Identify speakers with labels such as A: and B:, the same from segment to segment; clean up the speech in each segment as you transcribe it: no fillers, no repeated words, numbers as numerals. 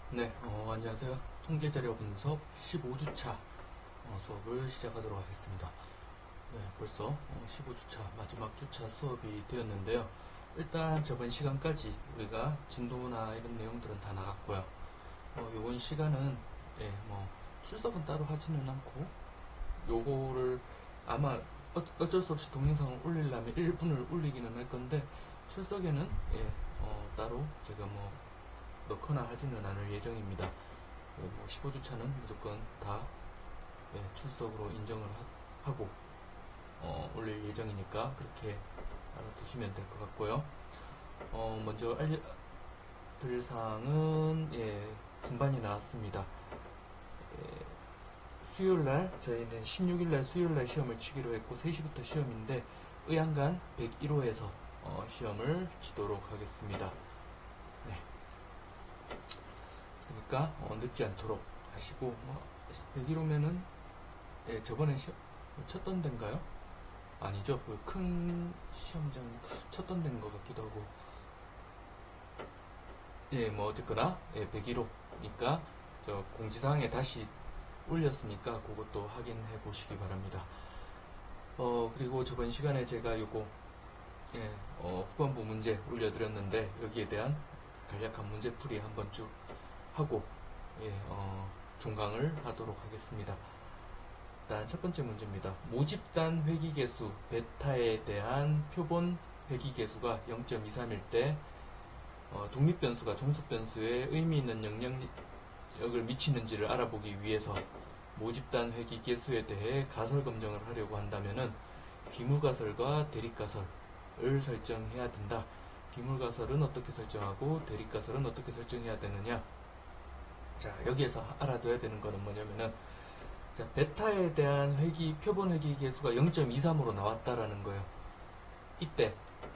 A: 네, 안녕하세요. 통계자료 분석 15주차 수업을 시작하도록 하겠습니다. 네, 벌써 15주차 마지막 주차 수업이 되었는데요. 일단 저번 시간까지 우리가 진도나 이런 내용들은 다 나갔고요. 요번 시간은 출석은 따로 하지는 않고 요거를 아마 어쩔 수 없이 동영상을 올리려면 1분을 올리기는 할 건데 출석에는 따로 제가 넣거나 하지는 않을 예정입니다. 15주차는 무조건 다 출석으로 인정을 하고 올릴 예정이니까 그렇게 알아두시면 될 것 같고요. 먼저 알려드릴 사항은 분반이 나왔습니다. 수요일날 저희는 16일날 수요일날 시험을 치기로 했고 3시부터 시험인데 의안간 101호에서 시험을 치도록 하겠습니다. 네. 그러니까 늦지 않도록 하시고 101호면은 저번에 쳤던 데인가요? 아니죠. 그 큰 시험장 쳤던 데인 것 같기도 하고 어쨌거나 101호니까 저 공지사항에 다시 올렸으니까 그것도 확인해 보시기 바랍니다. 그리고 저번 시간에 제가 요거 후반부 문제 올려드렸는데 여기에 대한 간략한 문제풀이 한번 쭉 하고 종강을 하도록 하겠습니다. 일단 첫 번째 문제입니다. 모집단 회귀계수 베타에 대한 표본 회귀계수가 0.23일 때 독립변수가 종속변수에 의미 있는 영향력을 미치는지를 알아보기 위해서 모집단 회귀계수에 대해 가설 검정을 하려고 한다면은 귀물가설과 대립가설을 설정해야 된다. 귀물가설은 어떻게 설정하고 대립가설은 어떻게 설정해야 되느냐. 자, 여기에서 알아둬야 되는 거는 뭐냐면은 자, 베타에 대한 표본 회귀계수가 0.23으로 나왔다라는 거예요. 이때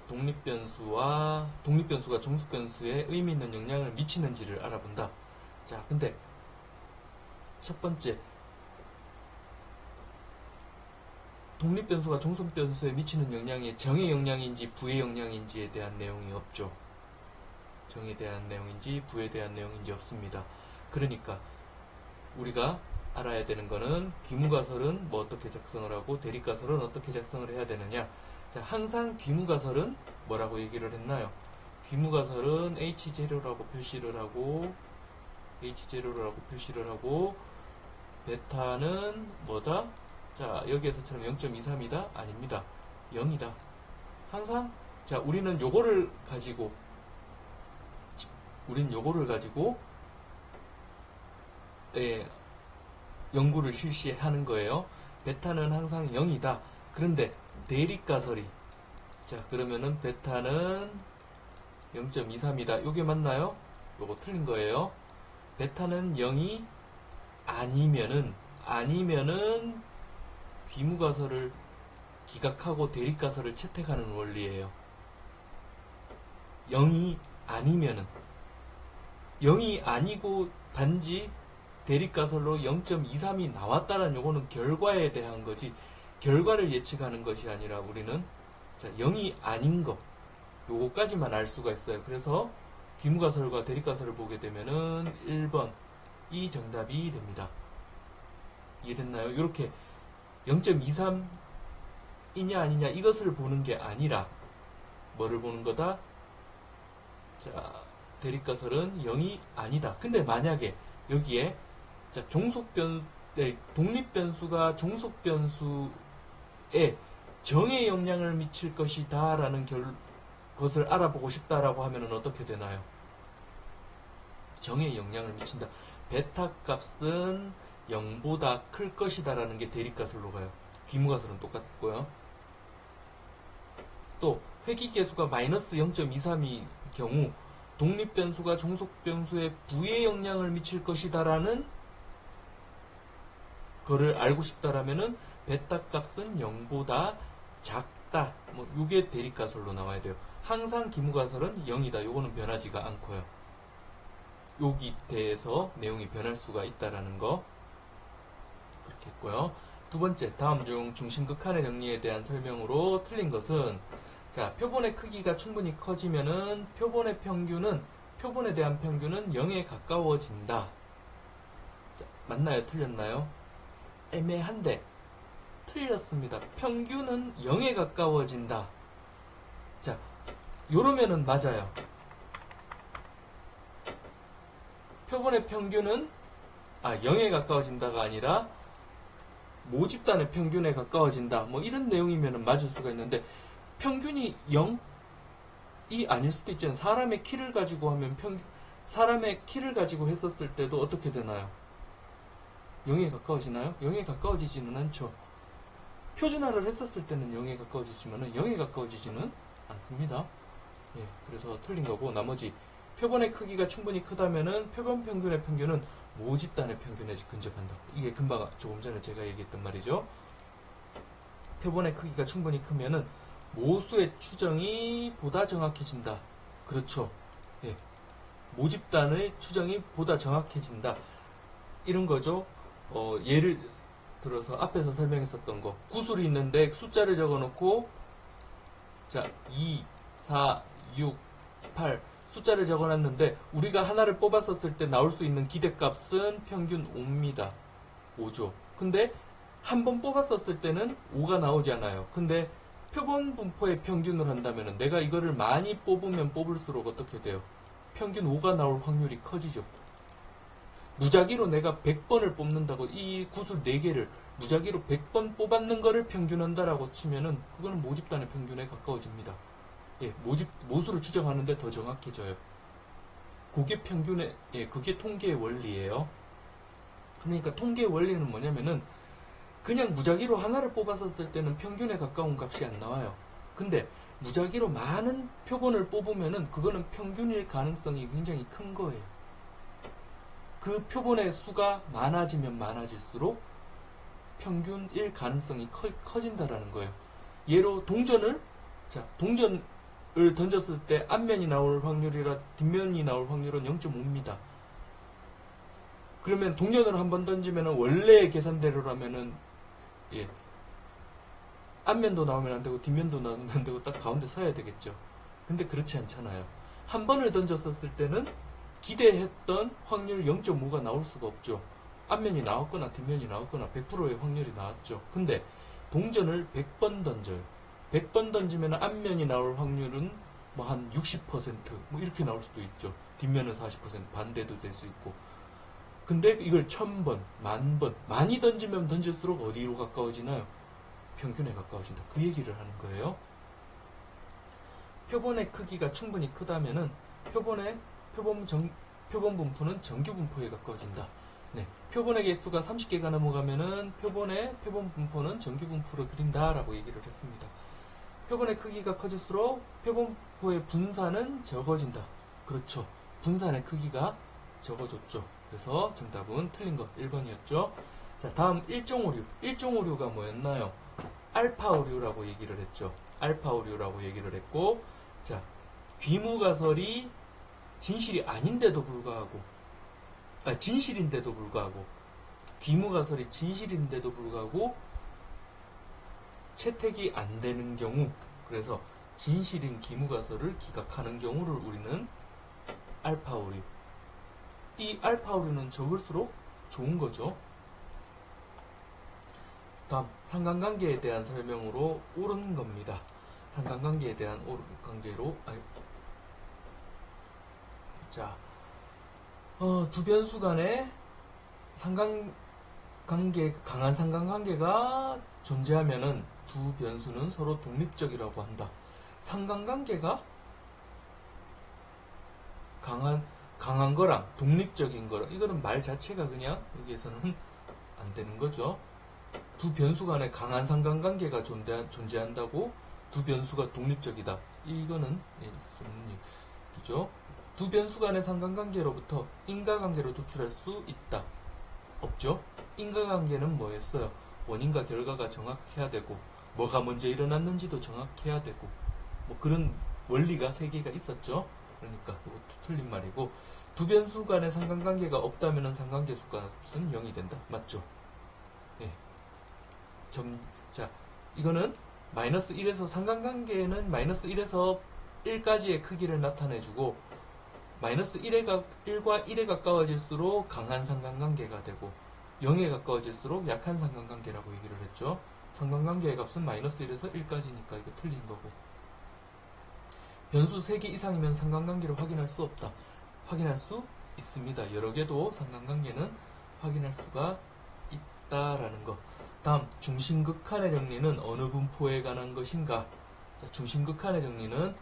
A: 독립변수가 종속변수에 의미 있는 영향을 미치는지를 알아본다. 자, 근데 첫 번째 독립변수가 종속변수에 미치는 영향이 정의 영향인지 부의 영향인지에 대한 내용이 없죠. 정에 대한 내용인지 부에 대한 내용인지 없습니다. 그러니까 우리가 알아야 되는 거는 귀무가설은 어떻게 작성을 하고 대립가설은 어떻게 작성을 해야 되느냐. 자, 항상 귀무가설은 뭐라고 얘기를 했나요? 귀무가설은 H0라고 표시를 하고 베타는 뭐다? 자, 여기에서처럼 0.23이다? 아닙니다. 0이다. 항상 자, 우리는 요거를 가지고 연구를 실시하는 거예요. 베타는 항상 0이다. 그런데 대립가설이 자, 그러면은 베타는 0.23이다. 요게 맞나요? 요거 틀린 거예요. 베타는 0이 아니면은 귀무가설을 기각하고 대립가설을 채택하는 원리예요. 0이 아니고 단지 대립가설로 0.23이 나왔다는 요거는 결과에 대한 거지 결과를 예측하는 것이 아니라 우리는 자, 0이 아닌 거 요거까지만 알 수가 있어요. 그래서 귀무가설과 대립가설을 보게 되면은 1번 이 정답이 됩니다. 이해됐나요? 이렇게 0.23이냐 아니냐 이것을 보는 게 아니라 뭐를 보는 거다? 자, 대립가설은 0이 아니다. 근데 만약에 여기에 자, 독립변수가 종속변수에 정의 영향을 미칠 것이다 라는 것을 알아보고 싶다라고 하면 어떻게 되나요? 정의 영향을 미친다. 베타 값은 0보다 클 것이다 라는 게 대립가설로 가요. 귀무가설은 똑같고요. 또 회귀계수가 마이너스 0.23이 경우 독립변수가 종속변수에 부의 영향을 미칠 것이다라는 거를 알고 싶다라면은 베타 값은 0보다 작다. 요게 대립가설로 나와야 돼요. 항상 기무가설은 0이다. 요거는 변하지가 않고요. 여기 대해서 내용이 변할 수가 있다라는 거 그렇게 했고요. 두 번째, 다음 중 중심극한의 정리에 대한 설명으로 틀린 것은 자, 표본의 크기가 충분히 커지면은 표본의 평균은 표본에 대한 평균은 0에 가까워진다. 자, 맞나요? 틀렸나요? 애매한데 틀렸습니다. 평균은 0에 가까워진다. 자, 요러면은 맞아요. 표본의 평균은 0에 가까워진다가 아니라 모집단의 평균에 가까워진다. 뭐 이런 내용이면 맞을 수가 있는데 평균이 0이 아닐 수도 있잖아요. 사람의 키를 가지고 하면 사람의 키를 가지고 했었을 때도 어떻게 되나요? 0에 가까워지나요? 0에 가까워지지는 않죠. 표준화를 했었을 때는 0에 가까워지지만 0에 가까워지지는 않습니다. 예, 그래서 틀린 거고 나머지 표본의 크기가 충분히 크다면은 표본 평균의 평균은 모집단의 평균에 근접한다. 이게 금방 조금 전에 제가 얘기했던 말이죠. 표본의 크기가 충분히 크면은 모수의 추정이 보다 정확해진다. 그렇죠. 예, 모집단의 추정이 보다 정확해진다. 이런 거죠. 예를 들어서 앞에서 설명했었던 거. 구술이 있는데 숫자를 적어놓고 자 2, 4, 6, 8 숫자를 적어놨는데 우리가 하나를 뽑았었을 때 나올 수 있는 기대값은 평균 5입니다. 5죠. 근데 한 번 뽑았었을 때는 5가 나오지 않아요. 근데 표본 분포의 평균을 한다면 내가 이거를 많이 뽑으면 뽑을수록 어떻게 돼요? 평균 5가 나올 확률이 커지죠. 무작위로 내가 100번을 뽑는다고 이 구술 4개를 무작위로 100번 뽑았는 거를 평균한다라고 치면은 그거는 모집단의 평균에 가까워집니다. 예, 모수를 추정하는데 더 정확해져요. 그게 평균의, 예, 그게 통계의 원리예요. 그러니까 통계의 원리는 뭐냐면은 그냥 무작위로 하나를 뽑았었을 때는 평균에 가까운 값이 안 나와요. 근데 무작위로 많은 표본을 뽑으면은 그거는 평균일 가능성이 굉장히 큰 거예요. 그 표본의 수가 많아지면 많아질수록 평균일 가능성이 커진다라는 거예요. 예로 동전을 던졌을 때 앞면이 나올 확률이라 뒷면이 나올 확률은 0.5입니다. 그러면 동전을 한번 던지면 원래의 계산대로라면은 예, 앞면도 나오면 안 되고 뒷면도 나오면 안 되고 딱 가운데 서야 되겠죠. 근데 그렇지 않잖아요. 한 번을 던졌었을 때는 기대했던 확률 0.5가 나올 수가 없죠. 앞면이 나왔거나 뒷면이 나왔거나 100%의 확률이 나왔죠. 근데 동전을 100번 던져요. 100번 던지면 앞면이 나올 확률은 뭐 한 60%뭐 이렇게 나올 수도 있죠. 뒷면은 40% 반대도 될 수 있고. 근데 이걸 1000번, 10,000번 많이 던지면 던질수록 어디로 가까워지나요? 평균에 가까워진다. 그 얘기를 하는 거예요. 표본의 크기가 충분히 크다면은 표본 분포는 정규 분포에 가까워진다. 네, 표본의 개수가 30개가 넘어가면은 표본 분포는 정규 분포로 그린다라고 얘기를 했습니다. 표본의 크기가 커질수록 표본 분포의 분산은 적어진다. 그렇죠. 분산의 크기가 적어졌죠. 그래서 정답은 틀린 거 1번이었죠. 자, 다음 1종 오류. 1종 오류가 뭐였나요? 알파 오류라고 얘기를 했죠. 알파 오류라고 얘기를 했고, 자, 귀무가설이 진실이 아닌데도 불구하고, 진실인데도 불구하고, 귀무가설이 진실인데도 불구하고 채택이 안 되는 경우, 그래서 진실인 귀무가설을 기각하는 경우를 우리는 알파 오류. 이 알파 오류는 적을수록 좋은 거죠. 다음 상관관계에 대한 설명으로 옳은 겁니다. 상관관계에 대한 관계로 자, 두 변수 간의 강한 상관관계가 존재하면은 두 변수는 서로 독립적이라고 한다. 상관관계가 강한 거랑 독립적인 거랑 이거는 말 자체가 그냥 여기에서는 안 되는 거죠. 두 변수 간의 강한 상관관계가 존재한다고 두 변수가 독립적이다. 이거는 있을 수 없는 얘기죠. 두 변수 간의 상관관계로부터 인과관계로 도출할 수 있다. 없죠. 인과관계는 뭐였어요? 원인과 결과가 정확해야 되고 뭐가 먼저 일어났는지도 정확해야 되고 뭐 그런 원리가 세 개가 있었죠. 그러니까 이것도 틀린 말이고 두 변수 간의 상관관계가 없다면 상관계수 값은 0이 된다. 맞죠? 예. 자, 이거는 마이너스 1에서 상관관계는 마이너스 1에서 1까지의 크기를 나타내주고 마이너스 1과 1에 가까워질수록 강한 상관관계가 되고 0에 가까워질수록 약한 상관관계라고 얘기를 했죠. 상관관계의 값은 마이너스 1에서 1까지니까 이거 틀린 거고, 변수 3개 이상이면 상관관계를 확인할 수 없다. 확인할 수 있습니다. 여러 개도 상관관계는 확인할 수가 있다라는 거. 다음, 중심극한의 정리는 어느 분포에 관한 것인가? 자, 중심극한의 정리는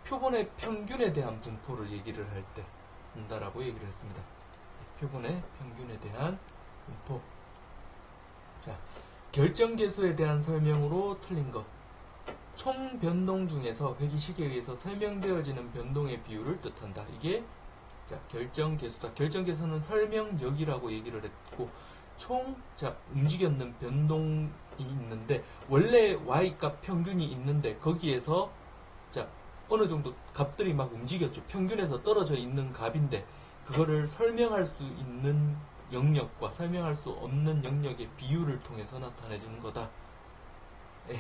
A: 표본의 평균에 대한 분포를 얘기를 할 때 쓴다라고 얘기를 했습니다. 표본의 평균에 대한 분포. 자, 결정계수에 대한 설명으로 틀린 것. 총 변동 중에서 회기식에 의해서 설명되어지는 변동의 비율을 뜻한다. 이게 자, 결정계수다. 결정계수는 설명력이라고 얘기를 했고, 움직였는 변동이 있는데, 원래 y값 평균이 있는데, 거기에서, 자, 어느 정도 값들이 막 움직였죠. 평균에서 떨어져 있는 값인데, 그거를 설명할 수 있는 영역과 설명할 수 없는 영역의 비율을 통해서 나타내주는 거다. 예.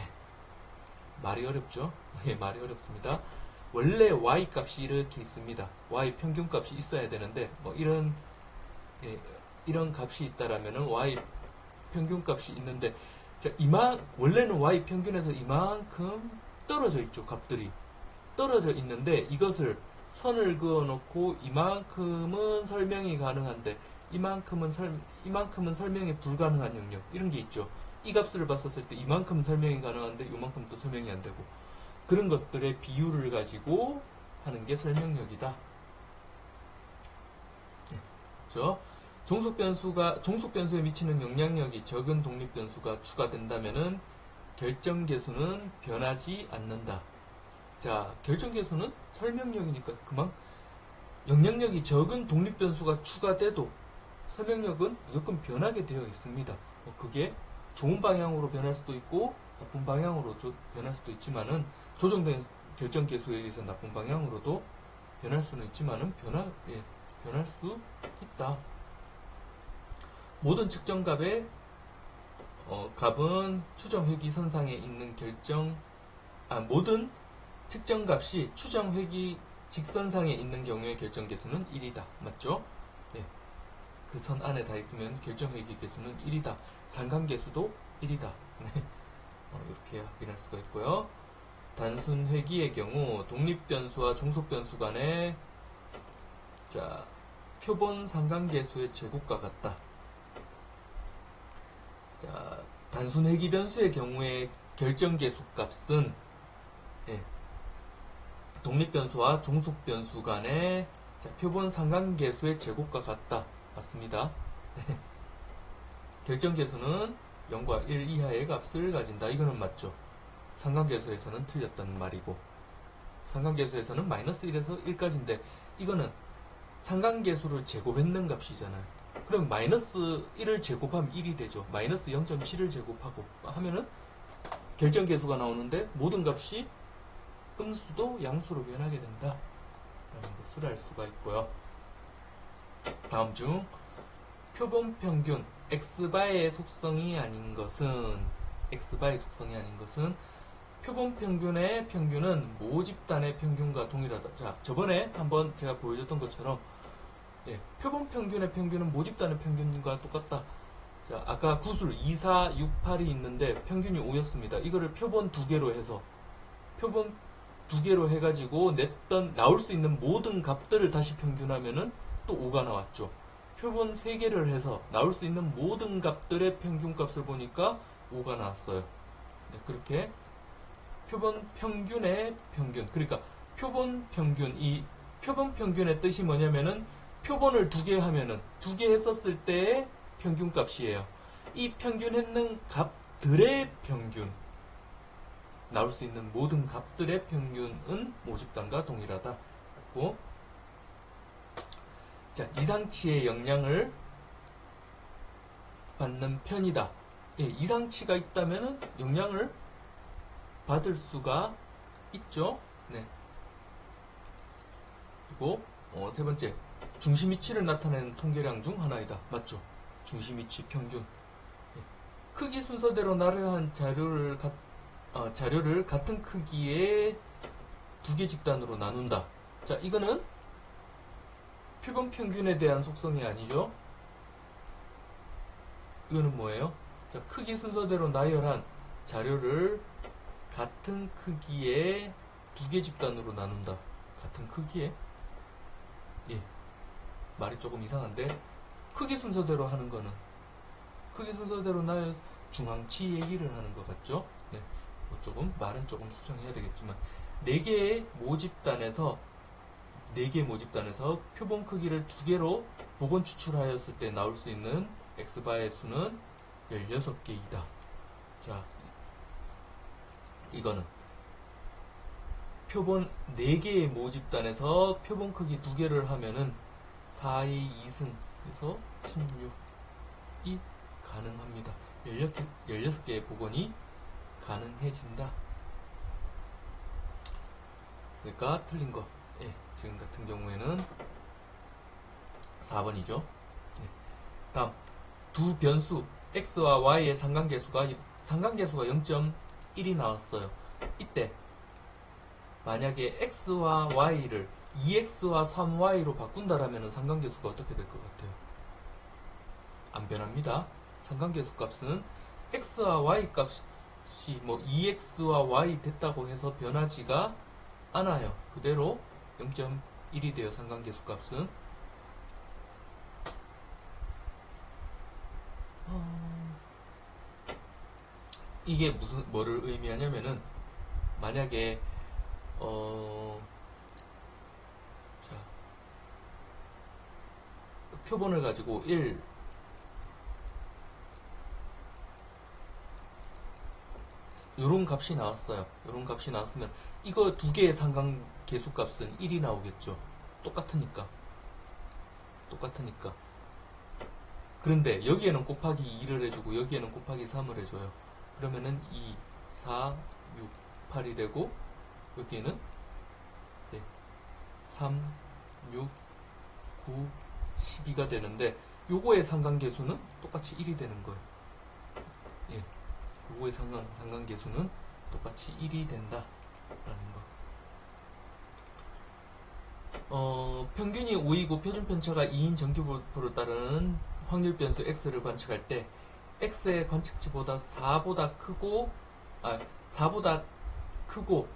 A: 말이 어렵죠? 예, 말이 어렵습니다. 원래 y 값이 이렇게 있습니다. y 평균 값이 있어야 되는데 이런 값이 있다라면은 y 평균 값이 있는데, 자, 원래는 y 평균에서 이만큼 떨어져 있죠. 값들이 떨어져 있는데, 이것을 선을 그어 놓고 이만큼은 설명이 가능한데 이만큼은 설명이 불가능한 영역, 이런 게 있죠. 이 값을 봤었을 때 이만큼 설명이 가능한데 이만큼 또 설명이 안 되고, 그런 것들의 비율을 가지고 하는 게 설명력이다. 그렇죠? 종속변수에 미치는 영향력이 적은 독립변수가 추가된다면은 결정계수는 변하지 않는다. 자, 결정계수는 설명력이니까 영향력이 적은 독립변수가 추가돼도 설명력은 무조건 변하게 되어 있습니다. 그게 좋은 방향으로 변할 수도 있고 나쁜 방향으로 변할 수도 있지만은, 조정된 결정계수에 의해서 나쁜 방향으로도 변할 수는 있지만은 변할 수 있다. 모든 측정값의 값은 추정회귀선상에 있는 모든 측정값이 추정회귀 직선상에 있는 경우에 결정계수는 1이다. 맞죠? 네. 그 선 안에 다 있으면 결정회귀 계수는 1이다. 상관계수도 1이다. 네. 이렇게 확인할 수가 있고요. 단순 회귀의 경우 독립변수와 종속변수 간의 표본 상관계수의 제곱과 같다. 자, 단순 회귀 변수의 경우에 결정계수 값은 독립변수와 종속변수 간의 표본 상관계수의 제곱과 같다. 맞습니다. 결정계수는 0과 1 이하의 값을 가진다. 이거는 맞죠. 상관계수에서는 틀렸다는 말이고, 상관계수에서는 마이너스 1에서 1까지인데 이거는 상관계수를 제곱했는 값이잖아요. 그럼 마이너스 1을 제곱하면 1이 되죠. 마이너스 0.7을 제곱하고 하면은 결정계수가 나오는데 모든 값이 음수도 양수로 변하게 된다 라는 것을 알 수가 있고요. 다음 중 표본평균 x바의 속성이 아닌 것은 표본평균의 평균은 모집단의 평균과 동일하다. 자, 저번에 한번 제가 보여줬던 것처럼 표본평균의 평균은 모집단의 평균과 똑같다. 자, 아까 구술 2, 4, 6, 8이 있는데 평균이 5였습니다. 이거를 표본 2개로 해가지고 나올 수 있는 모든 값들을 다시 평균하면은 또 5가 나왔죠. 표본 3개를 해서 나올 수 있는 모든 값들의 평균값을 보니까 5가 나왔어요. 네, 그렇게 표본 평균의 평균, 그러니까 표본 평균의 뜻이 뭐냐면은 표본을 2개 하면은 2개 했었을 때의 평균값이에요. 이 평균했는 값들의 평균, 나올 수 있는 모든 값들의 평균은 모집단과 동일하다. 자, 이상치의 영향을 받는 편이다. 이상치가 있다면 영향을 받을 수가 있죠. 네. 그리고 세 번째, 중심이치를 나타내는 통계량 중 하나이다. 맞죠? 중심이치 평균. 크기 순서대로 나열한 자료를 같은 크기의 2개 집단으로 나눈다. 자, 이거는 표본 평균에 대한 속성이 아니죠. 이거는 뭐예요? 자, 크기 순서대로 나열한 자료를 같은 크기의 두 개 집단으로 나눈다. 같은 크기에? 예. 말이 조금 이상한데, 크기 순서대로 하는 거는, 크기 순서대로 나열 중앙치 얘기를 하는 것 같죠? 네. 뭐 조금, 말은 조금 수정해야 되겠지만, 4개의 모집단에서 표본 크기를 2개로 복원 추출하였을 때 나올 수 있는 x바의 수는 16개이다. 자, 이거는 표본 4개의 모집단에서 표본 크기 2개를 하면은 4의 2승에서 16이 가능합니다. 16개의 복원이 가능해진다. 그러니까 틀린 거. 예, 지금 같은 경우에는 4번이죠. 예. 다음, 두 변수 x와 y의 상관계수가 0.1이 나왔어요. 이때 만약에 x와 y를 2x와 3y로 바꾼다라면 상관계수가 어떻게 될 것 같아요? 안 변합니다. 상관계수 값은 x와 y 값이 뭐 2x와 y 됐다고 해서 변하지가 않아요. 그대로 0.1이 돼요. 상관계수 값은. 이게 뭐를 의미하냐면은, 만약에 자, 표본을 가지고 요런 값이 나왔어요. 요런 값이 나왔으면 이거 두 개의 상관계수 값은 1이 나오겠죠. 똑같으니까. 그런데 여기에는 곱하기 2를 해주고 여기에는 곱하기 3을 해줘요. 그러면은 2, 4, 6, 8이 되고 여기에는 3, 6, 9, 12가 되는데 요거의 상관계수는 똑같이 1이 되는 거예요. 예, 요거의 상관계수는 똑같이 1이 된다 라는 거. 평균이 5이고 표준편차가 2인 정규분포로 따르는 확률 변수 x를 관측할 때 x의 관측치보다 4보다 크고 4보다 크고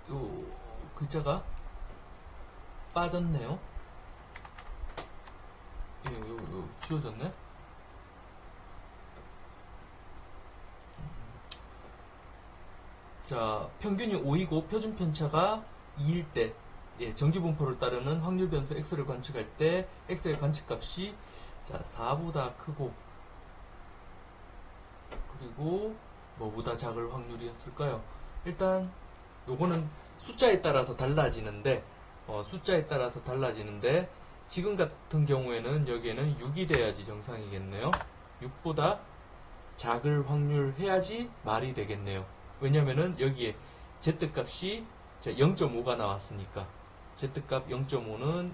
A: 요 글자가 빠졌네요. 요 지워졌네. 자, 평균이 5이고 표준편차가 2일 때, 예, 정규분포를 따르는 확률 변수 x를 관측할 때 x의 관측값이 자 4보다 크고 그리고 뭐보다 작을 확률이었을까요? 일단 요거는 숫자에 따라서 달라지는데 지금 같은 경우에는 여기에는 6이 돼야지 정상이겠네요. 6보다 작을 확률 해야지 말이 되겠네요. 왜냐면은 여기에 z값이 0.5가 나왔으니까 z값 0.5는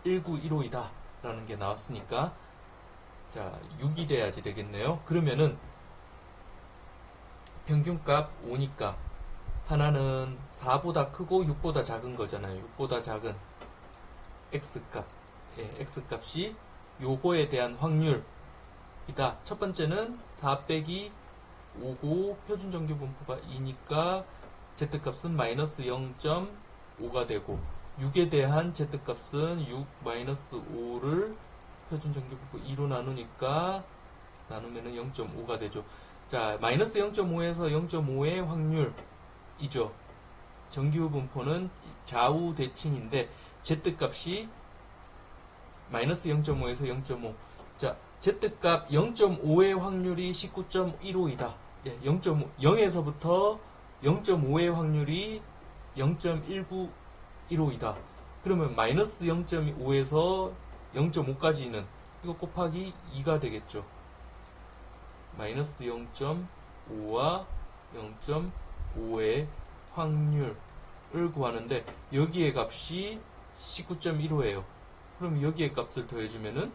A: 1915이다 라는 게 나왔으니까 자 6이 돼야지 되겠네요. 그러면은 평균값 5니까 하나는 4보다 크고 6보다 작은 거잖아요. 6보다 작은 x값, x값이 요거에 대한 확률이다. 첫 번째는 4 빼기 5고 표준정규분포가 2니까 z값은 마이너스 0.5가 되고 6에 대한 z값은 6 마이너스 5를 표준정규분포 2로 나누면은 0.5가 되죠. 자, 마이너스 0.5에서 0.5의 확률이죠. 정규분포는 좌우 대칭인데 z값이 마이너스 0.5에서 0.5. 자, z값 0.5의 확률이 19.15이다. 예, 0.0에서부터 0.5의 확률이 0.1915이다. 그러면 마이너스 0.5에서 0.5까지는 이거 곱하기 2가 되겠죠. 마이너스 0.5와 0.5의 확률을 구하는데 여기의 값이 19.15예요. 그럼 여기에 값을 더해주면은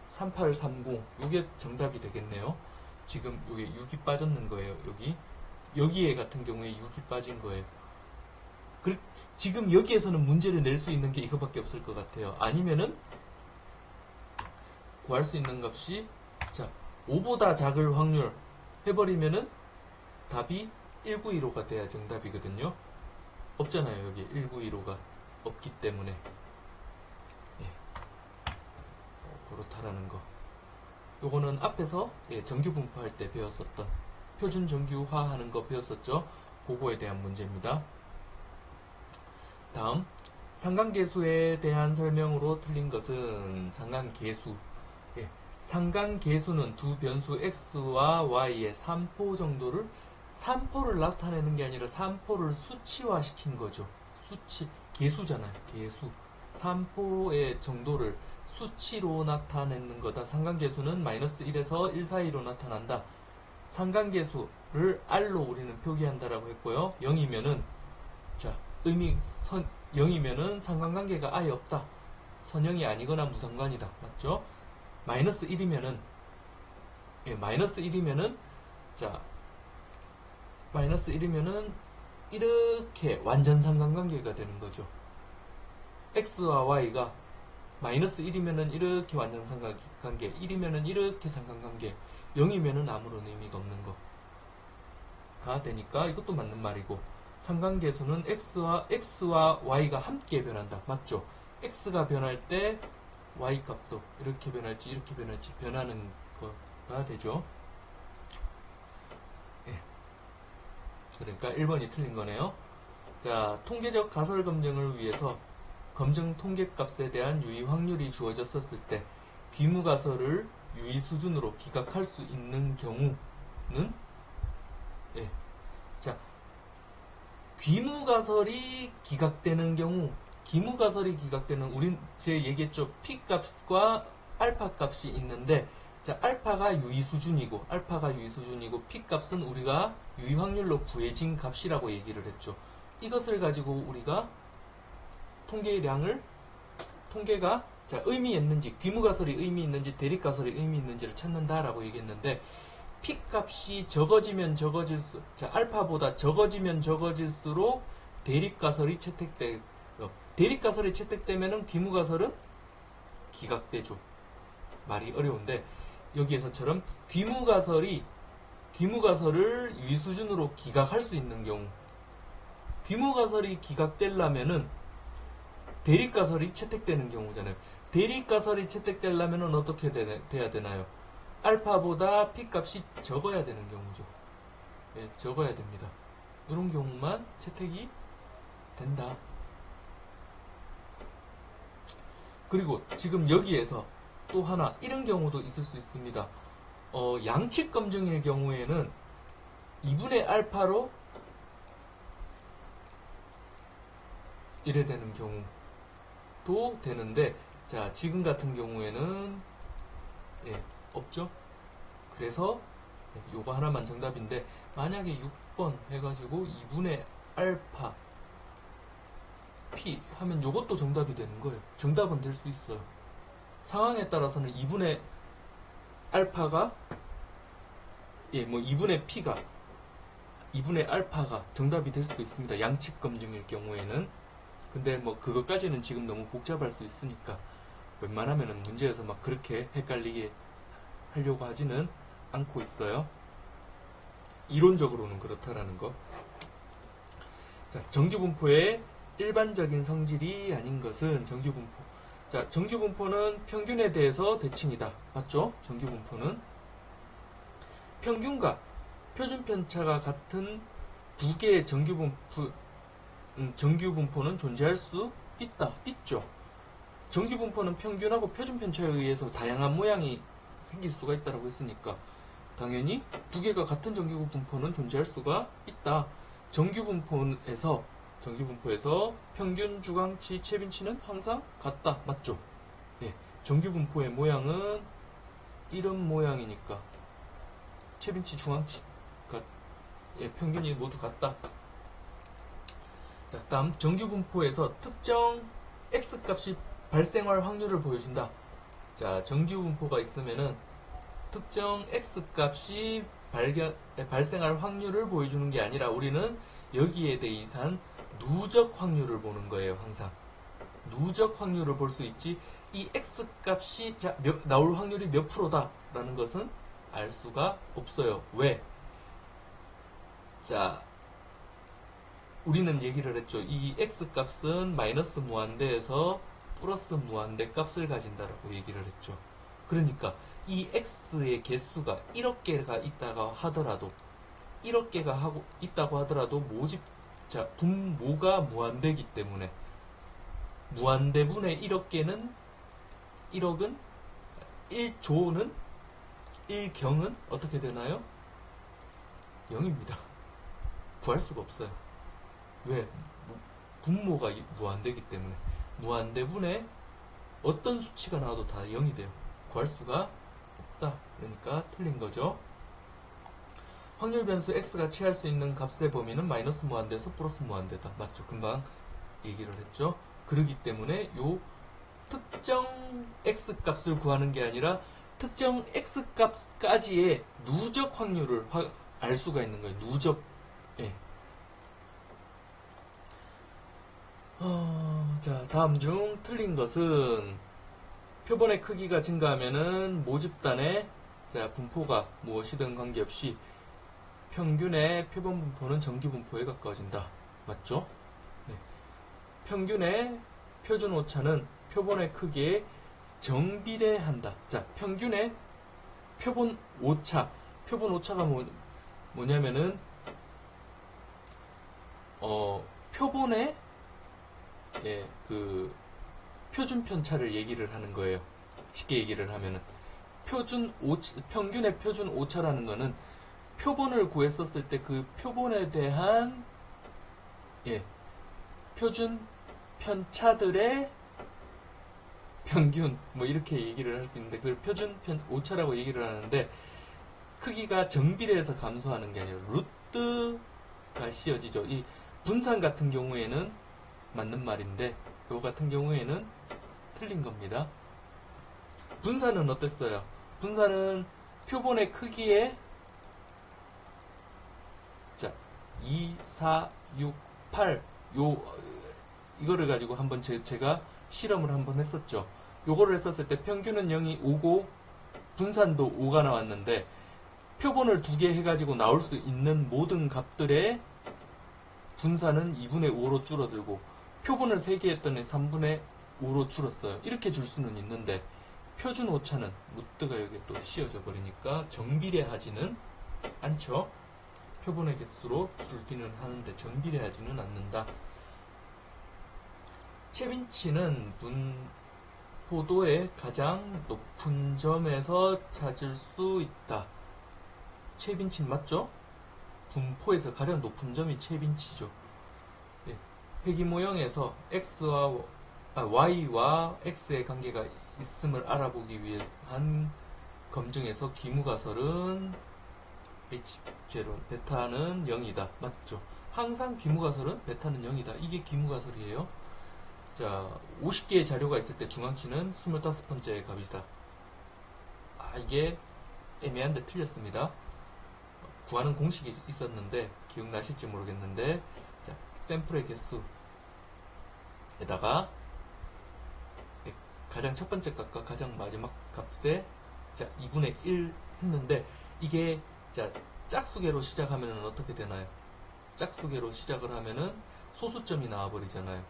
A: 3830 이게 정답이 되겠네요. 지금 여기 6이 빠졌는 거예요. 여기에 같은 경우에 6이 빠진 거예요. 지금 여기에서는 문제를 낼 수 있는 게 이거밖에 없을 것 같아요. 아니면은 구할 수 있는 값이 5보다 작을 확률 해버리면은 답이 1915가 돼야 정답이거든요. 없잖아요. 여기 1915가 없기 때문에. 그렇다라는 거. 요거는 앞에서 정규 분포할 때 배웠었던 표준 정규화 하는 거 배웠었죠. 그거에 대한 문제입니다. 다음, 상관계수에 대한 설명으로 틀린 것은 상관계수. 상관계수는 두 변수 x와 y의 3포 정도를 3포를 나타내는 게 아니라 3포를 수치화시킨 거죠. 수치, 계수잖아요. 계수. 3포의 정도를 수치로 나타내는 거다. 상관계수는 마이너스 1에서 1 사이로 나타난다. 상관계수를 r로 우리는 표기한다라고 했고요. 0이면은 0이면은 상관관계가 아예 없다. 선형이 아니거나 무상관이다. 맞죠? 마이너스 1이면은 마이너스 1이면은 이렇게 완전 상관관계가 되는 거죠. x와 y가 마이너스 1이면은 이렇게 완전 상관관계, 1이면은 이렇게 상관관계, 0이면은 아무런 의미가 없는 거가 되니까 이것도 맞는 말이고, 상관계수는 x와 y가 함께 변한다. 맞죠? x가 변할 때 y 값도 이렇게 변할지 이렇게 변할지 변하는 거가 되죠. 그러니까 1번이 틀린 거네요. 자, 통계적 가설 검증을 위해서 검증 통계값에 대한 유의 확률이 주어졌었을 때 귀무가설을 유의 수준으로 기각할 수 있는 경우는 귀무가설이 기각되는 경우, 귀무가설이 기각되는, 제가 얘기했죠. P값과 알파값이 있는데, 알파가 유의수준이고, P값은 우리가 유의확률로 구해진 값이라고 얘기를 했죠. 이것을 가지고 우리가 통계가 의미 있는지, 귀무가설이 의미 있는지, 대립가설이 의미 있는지를 찾는다라고 얘기했는데, P값이 적어지면 알파보다 적어지면 적어질수록 대립가설이 채택되면은 귀무가설은 기각되죠. 말이 어려운데, 여기에서처럼 귀무가설을 유의수준으로 기각할 수 있는 경우, 귀무가설이 기각되려면은 대립가설이 채택되는 경우잖아요. 대립가설이 채택되려면은 어떻게 돼야 되나요? 알파보다 P값이 적어야 되는 경우죠. 적어야 됩니다. 이런 경우만 채택이 된다. 그리고 지금 여기에서 또 하나 이런 경우도 있을 수 있습니다. 양측 검증의 경우에는 2분의 알파로 이래 되는 경우도 되는데, 지금 같은 경우에는 없죠. 그래서 요거 하나만 정답인데, 만약에 6번 해가지고 2분의 알파 P 하면 요것도 정답이 되는 거예요. 정답은 될 수 있어요. 상황에 따라서는 2분의 알파가 2분의 알파가 정답이 될 수도 있습니다. 양측 검증일 경우에는. 근데 그것까지는 지금 너무 복잡할 수 있으니까 웬만하면은 문제에서 그렇게 헷갈리게 하려고 하지는 않고 있어요. 이론적으로는 그렇다라는 거. 정규분포의 일반적인 성질이 아닌 것은 정규분포. 정규분포는 평균에 대해서 대칭이다. 맞죠? 정규분포는 평균과 표준편차가 같은 두 개의 정규분포는 존재할 수 있죠. 정규분포는 평균하고 표준편차에 의해서 다양한 모양이 생길 수가 있다고 했으니까 당연히 두 개가 같은 정규분포는 존재할 수가 있다. 정규분포에서 평균, 주광치, 최빈치는 항상 같다. 맞죠? 정규분포의 모양은 이런 모양이니까 최빈치, 중앙치가 평균이 모두 같다. 다음 정규분포에서 특정 x값이 발생할 확률을 보여준다. 정규분포가 있으면은 특정 x값이 발생할 확률을 보여주는 게 아니라 우리는 여기에 대한 누적 확률을 보는 거예요. 항상 누적 확률을 볼 수 있지, 이 x 값이 나올 확률이 몇 프로다 라는 것은 알 수가 없어요. 왜? 자, 우리는 얘기를 했죠. 이 x 값은 마이너스 무한대에서 플러스 무한대 값을 가진다라고 얘기를 했죠. 그러니까 이 x의 개수가 1억 개가 있다고 하더라도 있다고 하더라도 분모가 무한대이기 때문에 무한대분의 1억 개는 1억은 1조는 1경은 어떻게 되나요? 0입니다. 구할 수가 없어요. 왜? 분모가 무한대이기 때문에 무한대분의 어떤 수치가 나와도 다 0이 돼요. 구할 수가 없다. 그러니까 틀린 거죠. 확률 변수 x가 취할 수 있는 값의 범위는 마이너스 무한대에서 플러스 무한대다. 맞죠? 금방 얘기를 했죠. 그렇기 때문에 요 특정 x 값을 구하는 게 아니라 특정 x 값까지의 누적 확률을 알 수가 있는 거예요. 누적. 예. 자, 다음 중 틀린 것은 표본의 크기가 증가하면은 모집단의 분포가 무엇이든 관계없이 평균의 표본 분포는 정기 분포에 가까워진다. 맞죠? 네. 평균의 표준 오차는 표본의 크기에 정비례한다. 자, 평균의 표본 오차가 뭐냐면은 표본의 그 표준 편차를 얘기를 하는 거예요. 쉽게 얘기를 하면은 평균의 표준 오차라는 거는 표본을 구했었을 때 그 표본에 대한 표준 편차들의 평균 뭐 이렇게 얘기를 할 수 있는데 그걸 표준 오차라고 얘기를 하는데, 크기가 정비례해서 감소하는 게 아니라 루트가 씌어지죠. 이 분산 같은 경우에는 맞는 말인데 요 같은 경우에는 틀린 겁니다. 분산은 어땠어요? 분산은 표본의 크기에 2, 4, 6, 8 이거를 가지고 한번 제가 실험을 한번 했었죠. 요거를 했었을 때 평균은 0이 5고 분산도 5가 나왔는데 표본을 2개 해가지고 나올 수 있는 모든 값들의 분산은 2분의 5로 줄어들고 표본을 3개 했더니 3분의 5로 줄었어요. 이렇게 줄 수는 있는데 표준 오차는 루트가 여기 또 씌어져 버리니까 정비례하지는 않죠. 표본의 개수로 줄기는 하는데 정비례하지는 않는다. 최빈치는 분포도의 가장 높은 점에서 찾을 수 있다. 최빈치는 맞죠? 분포에서 가장 높은 점이 최빈치죠. 예, 회기 모형에서 y와 x의 관계가 있음을 알아보기 위한 검증에서 기무가설은 H0, 베타는 0이다. 맞죠? 항상 기무가설은 베타는 0이다. 이게 기무가설이에요. 자, 50개의 자료가 있을 때 중앙치는 25번째 값이다. 이게 애매한데 틀렸습니다. 구하는 공식이 있었는데 기억나실지 모르겠는데, 자, 샘플의 개수에다가 가장 첫 번째 값과 가장 마지막 값에 2분의 1 했는데, 이게 짝수계로 시작하면 어떻게 되나요? 짝수계로 시작을 하면은 소수점이 나와버리잖아요.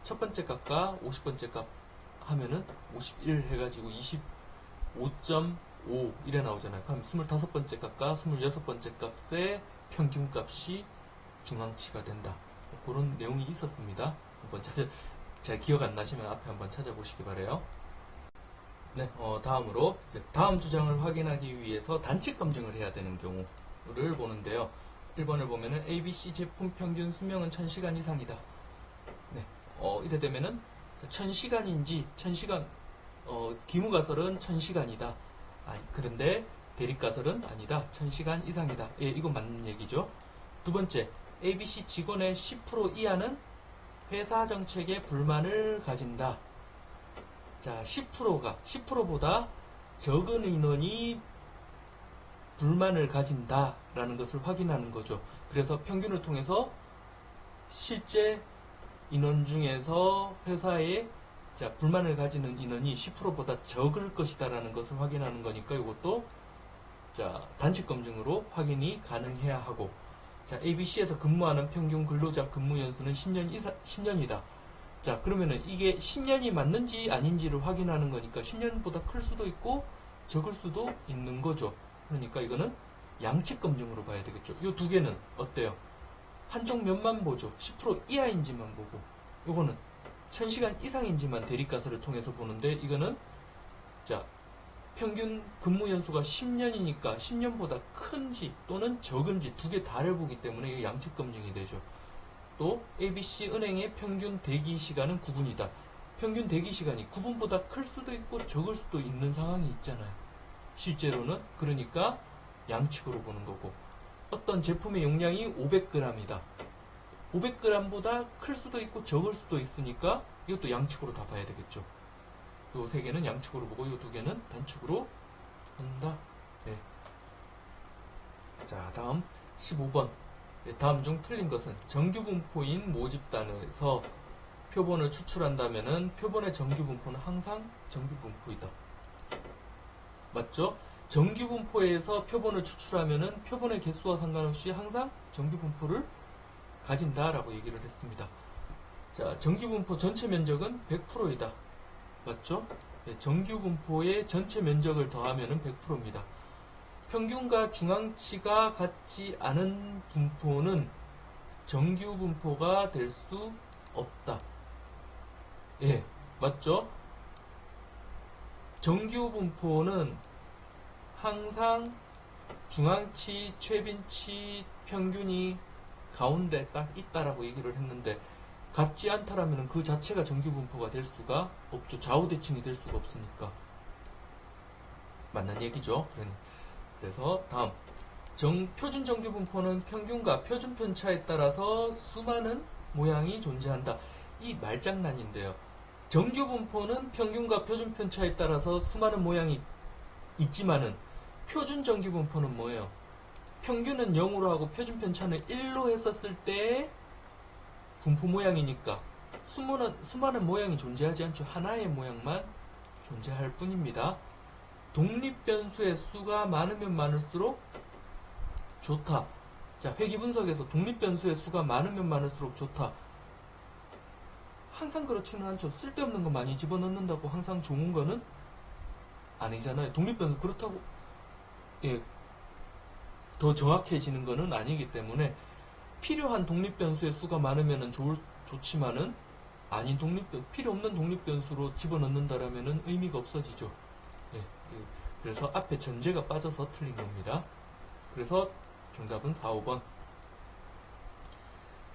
A: 첫 번째 값과 50번째 값 하면은 51 해가지고 25.5 이래 나오잖아요. 그럼 25번째 값과 26번째 값의 평균값이 중앙치가 된다. 그런 내용이 있었습니다. 한번 잘 기억 안 나시면 앞에 한번 찾아보시기 바래요. 네, 다음으로 다음 주장을 확인하기 위해서 단칙 검증을 해야 되는 경우를 보는데요. 1번을 보면은 ABC 제품 평균 수명은 1000시간 이상이다. 네, 이래 되면은 1000시간, 기무가설은 1000시간이다. 그런데 대립가설은 아니다. 1000시간 이상이다. 예, 이건 맞는 얘기죠. 두 번째, ABC 직원의 10% 이하는 회사 정책에 불만을 가진다. 자, 10%보다 적은 인원이 불만을 가진다라는 것을 확인하는 거죠. 그래서 평균을 통해서 실제 인원 중에서 회사에 불만을 가지는 인원이 10%보다 적을 것이다라는 것을 확인하는 거니까 이것도 단식 검증으로 확인이 가능해야 하고, ABC에서 근무하는 평균 근로자 근무 연수는 10년이다. 그러면은 이게 10년이 맞는지 아닌지를 확인하는 거니까 10년보다 클 수도 있고 적을 수도 있는 거죠. 그러니까 이거는 양측 검증으로 봐야 되겠죠. 이 두 개는 어때요? 한쪽 면만 보죠. 10% 이하인지만 보고, 요거는 1000시간 이상인지만 대립가설을 통해서 보는데, 이거는 평균 근무 연수가 10년이니까 10년보다 큰지 또는 적은지 두 개 다를 보기 때문에 이게 양측 검증이 되죠. 또 ABC 은행의 평균 대기 시간은 9분이다. 평균 대기 시간이 9분보다 클 수도 있고 적을 수도 있는 상황이 있잖아요. 실제로는. 그러니까 양측으로 보는 거고, 어떤 제품의 용량이 500g이다. 500g보다 클 수도 있고 적을 수도 있으니까 이것도 양측으로 다 봐야 되겠죠. 요 세 개는 양측으로 보고 요 두 개는 단축으로 본다. 네. 다음 15번. 다음 중 틀린 것은 정규분포인 모집단에서 표본을 추출한다면은 표본의 정규분포는 항상 정규분포이다. 맞죠? 정규분포에서 표본을 추출하면은 표본의 개수와 상관없이 항상 정규분포를 가진다라고 얘기를 했습니다. 정규분포 전체 면적은 100%이다. 맞죠? 정규분포의 전체 면적을 더하면은 100%입니다. 평균과 중앙치가 같지 않은 분포는 정규분포가 될 수 없다. 예, 맞죠? 정규분포는 항상 중앙치, 최빈치, 평균이 가운데 딱 있다라고 얘기를 했는데, 같지 않다라면 그 자체가 정규분포가 될 수가 없죠. 좌우대칭이 될 수가 없으니까. 맞는 얘기죠. 그래서 다음, 표준 정규분포는 평균과 표준 편차에 따라서 수많은 모양이 존재한다. 이 말장난인데요. 정규분포는 평균과 표준 편차에 따라서 수많은 모양이 있지만은 표준 정규분포는 뭐예요? 평균은 0으로 하고 표준 편차는 1로 했었을 때 분포 모양이니까 수많은 모양이 존재하지 않죠. 하나의 모양만 존재할 뿐입니다. 독립변수의 수가 많으면 많을수록 좋다. 회귀분석에서 독립변수의 수가 많으면 많을수록 좋다. 항상 그렇지는 않죠. 쓸데없는 거 많이 집어넣는다고 항상 좋은 거는 아니잖아요. 독립변수 그렇다고 더 정확해지는 거는 아니기 때문에, 필요한 독립변수의 수가 많으면 좋지만은 필요 없는 독립변수로 집어넣는다라면 의미가 없어지죠. 그래서 앞에 전제가 빠져서 틀린 겁니다. 그래서 정답은 4, 5번.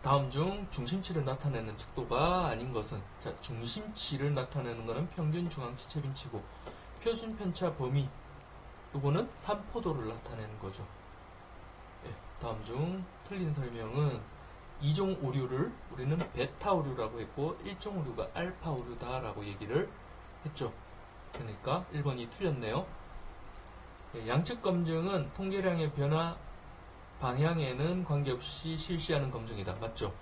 A: 다음 중 중심치를 나타내는 척도가 아닌 것은, 중심치를 나타내는 것은 평균, 중앙치, 최빈치고, 표준 편차 범위, 이거는 산포도를 나타내는 거죠. 다음 중 틀린 설명은 2종 오류를 우리는 베타 오류라고 했고 1종 오류가 알파 오류다라고 얘기를 했죠. 그러니까 1번이 틀렸네요. 양측 검증은 통계량의 변화 방향에는 관계없이 실시하는 검증이다. 맞죠?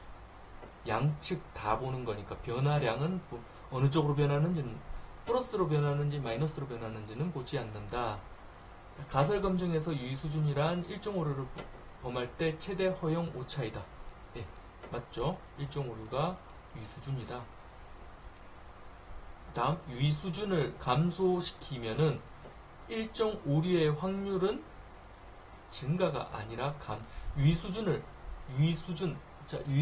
A: 양측 다 보는 거니까 변화량은 어느 쪽으로 변하는지는, 플러스로 변하는지 마이너스로 변하는지는 보지 않는다. 가설 검증에서 유의 수준이란 1종 오류를 범할 때 최대 허용 오차이다. 맞죠? 1종 오류가 유의 수준이다. 다음, 유의 수준을 감소시키면은 1종 오류의 확률은 증가가 아니라 유의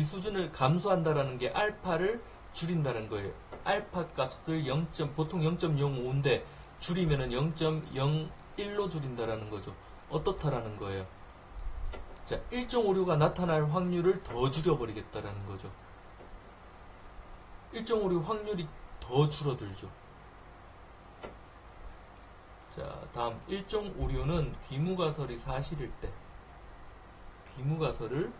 A: 수준을 감소한다라는 게 알파를 줄인다는 거예요. 알파 값을 보통 0.05인데 줄이면은 0.01로 줄인다라는 거죠. 어떻다라는 거예요? 1종 오류가 나타날 확률을 더 줄여버리겠다라는 거죠. 1종 오류 확률이 더 줄어들죠. 다음 1종 오류는 귀무가설이 사실일 때, 귀무가설을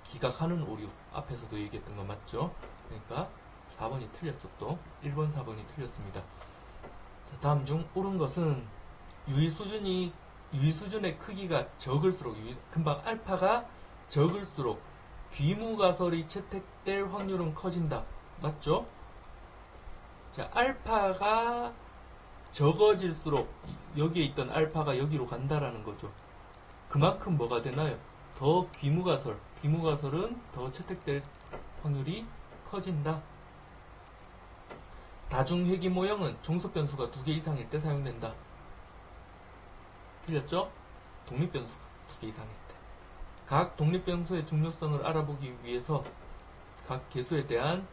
A: 기각하는 오류, 앞에서도 얘기했던 거 맞죠? 그러니까 4번이 틀렸죠. 또 1번, 4번이 틀렸습니다. 다음 중 옳은 것은 유의 수준이 유의 수준의 크기가 적을수록, 금방 알파가 적을수록 귀무가설이 채택될 확률은 커진다. 맞죠? 자, 알파가 적어질수록 여기에 있던 알파가 여기로 간다라는 거죠. 그만큼 뭐가 되나요? 더 귀무가설은 더 채택될 확률이 커진다. 다중회귀 모형은 종속 변수가 2개 이상일 때 사용된다. 틀렸죠? 독립변수가 2개 이상일 때. 각 독립변수의 중요성을 알아보기 위해서 각 개수에 대한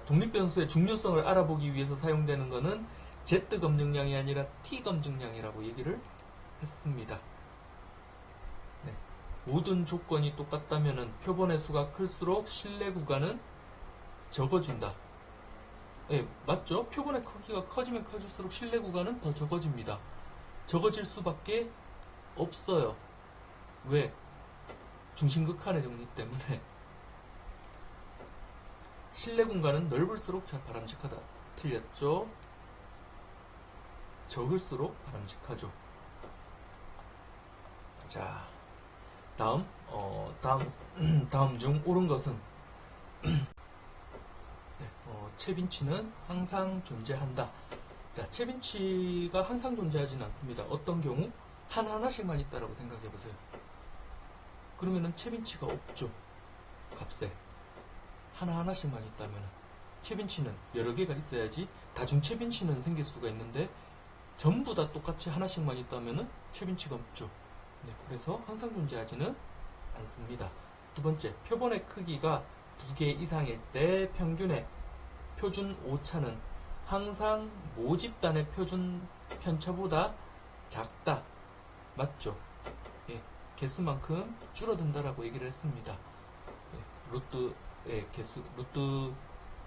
A: 독립변수의 중요성을 알아보기 위해서 사용되는 것은 Z 검증량이 아니라 T 검증량이라고 얘기를 했습니다. 네. 모든 조건이 똑같다면 표본의 수가 클수록 신뢰 구간은 적어진다. 네, 맞죠? 표본의 크기가 커지면 커질수록 신뢰 구간은 더 적어집니다. 적어질 수밖에 없어요. 왜? 중심극한의 정리 때문에. 신뢰 공간은 넓을수록 잘 바람직하다. 틀렸죠? 적을수록 바람직하죠. 자, 다음 중 옳은 것은 네, 채빈치는 항상 존재한다. 자, 채빈치가 항상 존재하지는 않습니다. 어떤 경우? 하나씩만 있다라고 생각해보세요. 그러면은 채빈치가 없죠. 값에. 하나씩만 있다면 채빈치는 여러 개가 있어야지 다중채빈치는 생길 수가 있는데 전부 다 똑같이 하나씩만 있다면 채빈치가 없죠. 네, 그래서 항상 존재하지는 않습니다. 두 번째, 표본의 크기가 2개 이상일 때 평균의 표준 오차는 항상 모집단의 표준 편차보다 작다. 맞죠? 예, 개수만큼 줄어든다라고 얘기를 했습니다. 예, 루트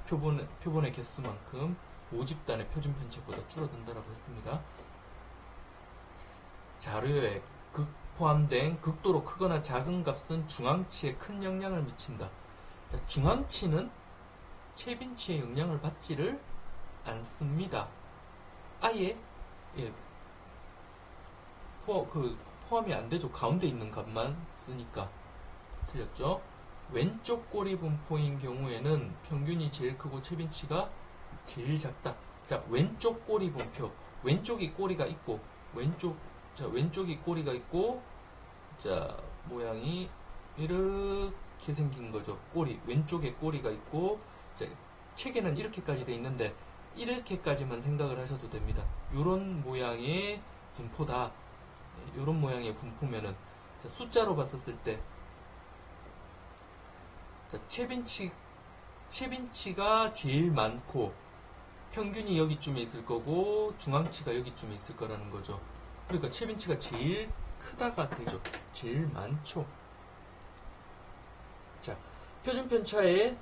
A: 표본의 개수만큼 모집단의 표준 편차보다 줄어든다라고 했습니다. 자료에 포함된 극도로 크거나 작은 값은 중앙치에 큰 영향을 미친다. 자, 중앙치는 채빈치의 영향을 받지를 않습니다. 아예 포함이 안 되죠. 가운데 있는 값만 쓰니까. 틀렸죠? 왼쪽 꼬리 분포인 경우에는 평균이 제일 크고 채빈치가 제일 작다. 자, 왼쪽 꼬리 분포. 왼쪽이 꼬리가 있고, 왼쪽이 꼬리가 있고, 자, 모양이 이렇게 생긴 거죠. 왼쪽에 꼬리가 있고, 자, 책에는 이렇게까지 돼 있는데, 이렇게까지만 생각을 하셔도 됩니다. 요런 모양의 분포다. 요런 모양의 분포면은, 자, 숫자로 봤었을 때, 자, 채빈치가 제일 많고 평균이 여기쯤에 있을 거고 중앙치가 여기쯤에 있을 거라는 거죠. 그러니까 채빈치가 제일 크다가 되죠. 제일 많죠. 자, 표준 편차의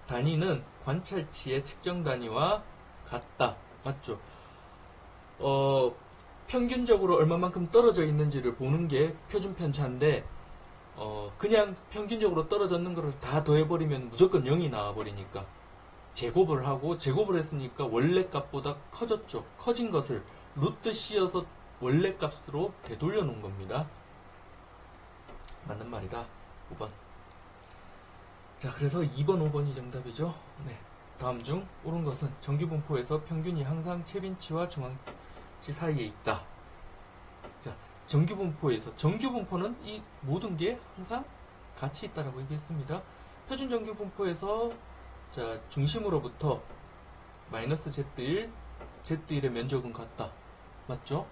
A: 단위는 관찰치의 측정 단위와 같다. 맞죠? 평균적으로 얼마만큼 떨어져 있는지를 보는 게 표준 편차인데 그냥 평균적으로 떨어졌는 거를 다 더해버리면 무조건 0이 나와버리니까 제곱을 하고 제곱을 했으니까 원래 값보다 커졌죠. 커진 것을 루트 씌어서 원래 값으로 되돌려 놓은 겁니다. 맞는 말이다. 5번. 자, 그래서 2번, 5번이 정답이죠. 네. 다음 중 옳은 것은 정규분포에서 평균이 항상 채빈치와 중앙치 사이에 있다. 자, 정규분포는 이 모든 게 항상 같이 있다라고 얘기했습니다. 표준 정규분포에서 자, 중심으로부터 마이너스 Z1의 면적은 같다. 맞죠?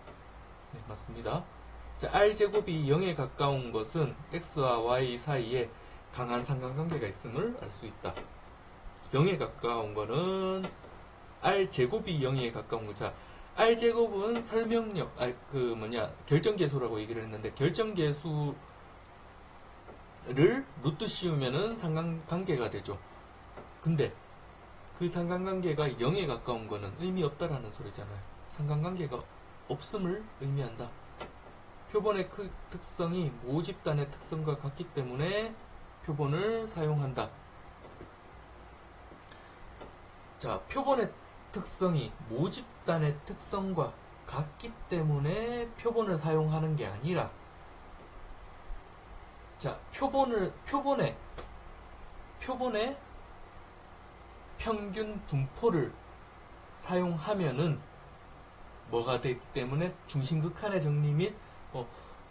A: 네, 맞습니다. 자, R제곱이 0에 가까운 것은 X와 Y 사이에 강한 상관관계가 있음을 알 수 있다. 0에 가까운 거는 R제곱이 0에 가까운 거. 자, R제곱은 설명력, 결정계수라고 얘기를 했는데, 결정계수를 루트 씌우면은 상관관계가 되죠. 근데, 그 상관관계가 0에 가까운 거는 의미 없다라는 소리잖아요. 상관관계가 없음을 의미한다. 표본의 특성이 모집단의 특성과 같기 때문에 표본을 사용한다. 자, 표본의 특성이 모집단의 특성과 같기 때문에 표본을 사용하는 게 아니라, 자, 표본의 평균 분포를 사용하면은 뭐가 되기 때문에 중심극한의 정리 및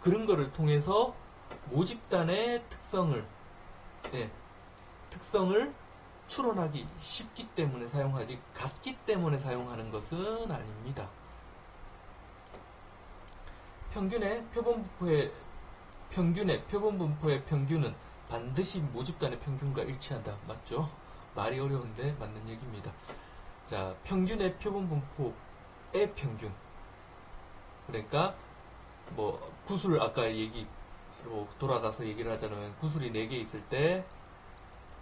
A: 그런 거를 통해서 모집단의 특성을 추론하기 쉽기 때문에 사용하지, 같기 때문에 사용하는 것은 아닙니다. 평균의 표본 분포의 평균은 반드시 모집단의 평균과 일치한다. 맞죠? 말이 어려운데 맞는 얘기입니다. 자, 평균의 표본 분포의 평균. 그러니까 구술 아까 얘기로 돌아가서 얘기를 하자면, 구술이 4개 있을 때,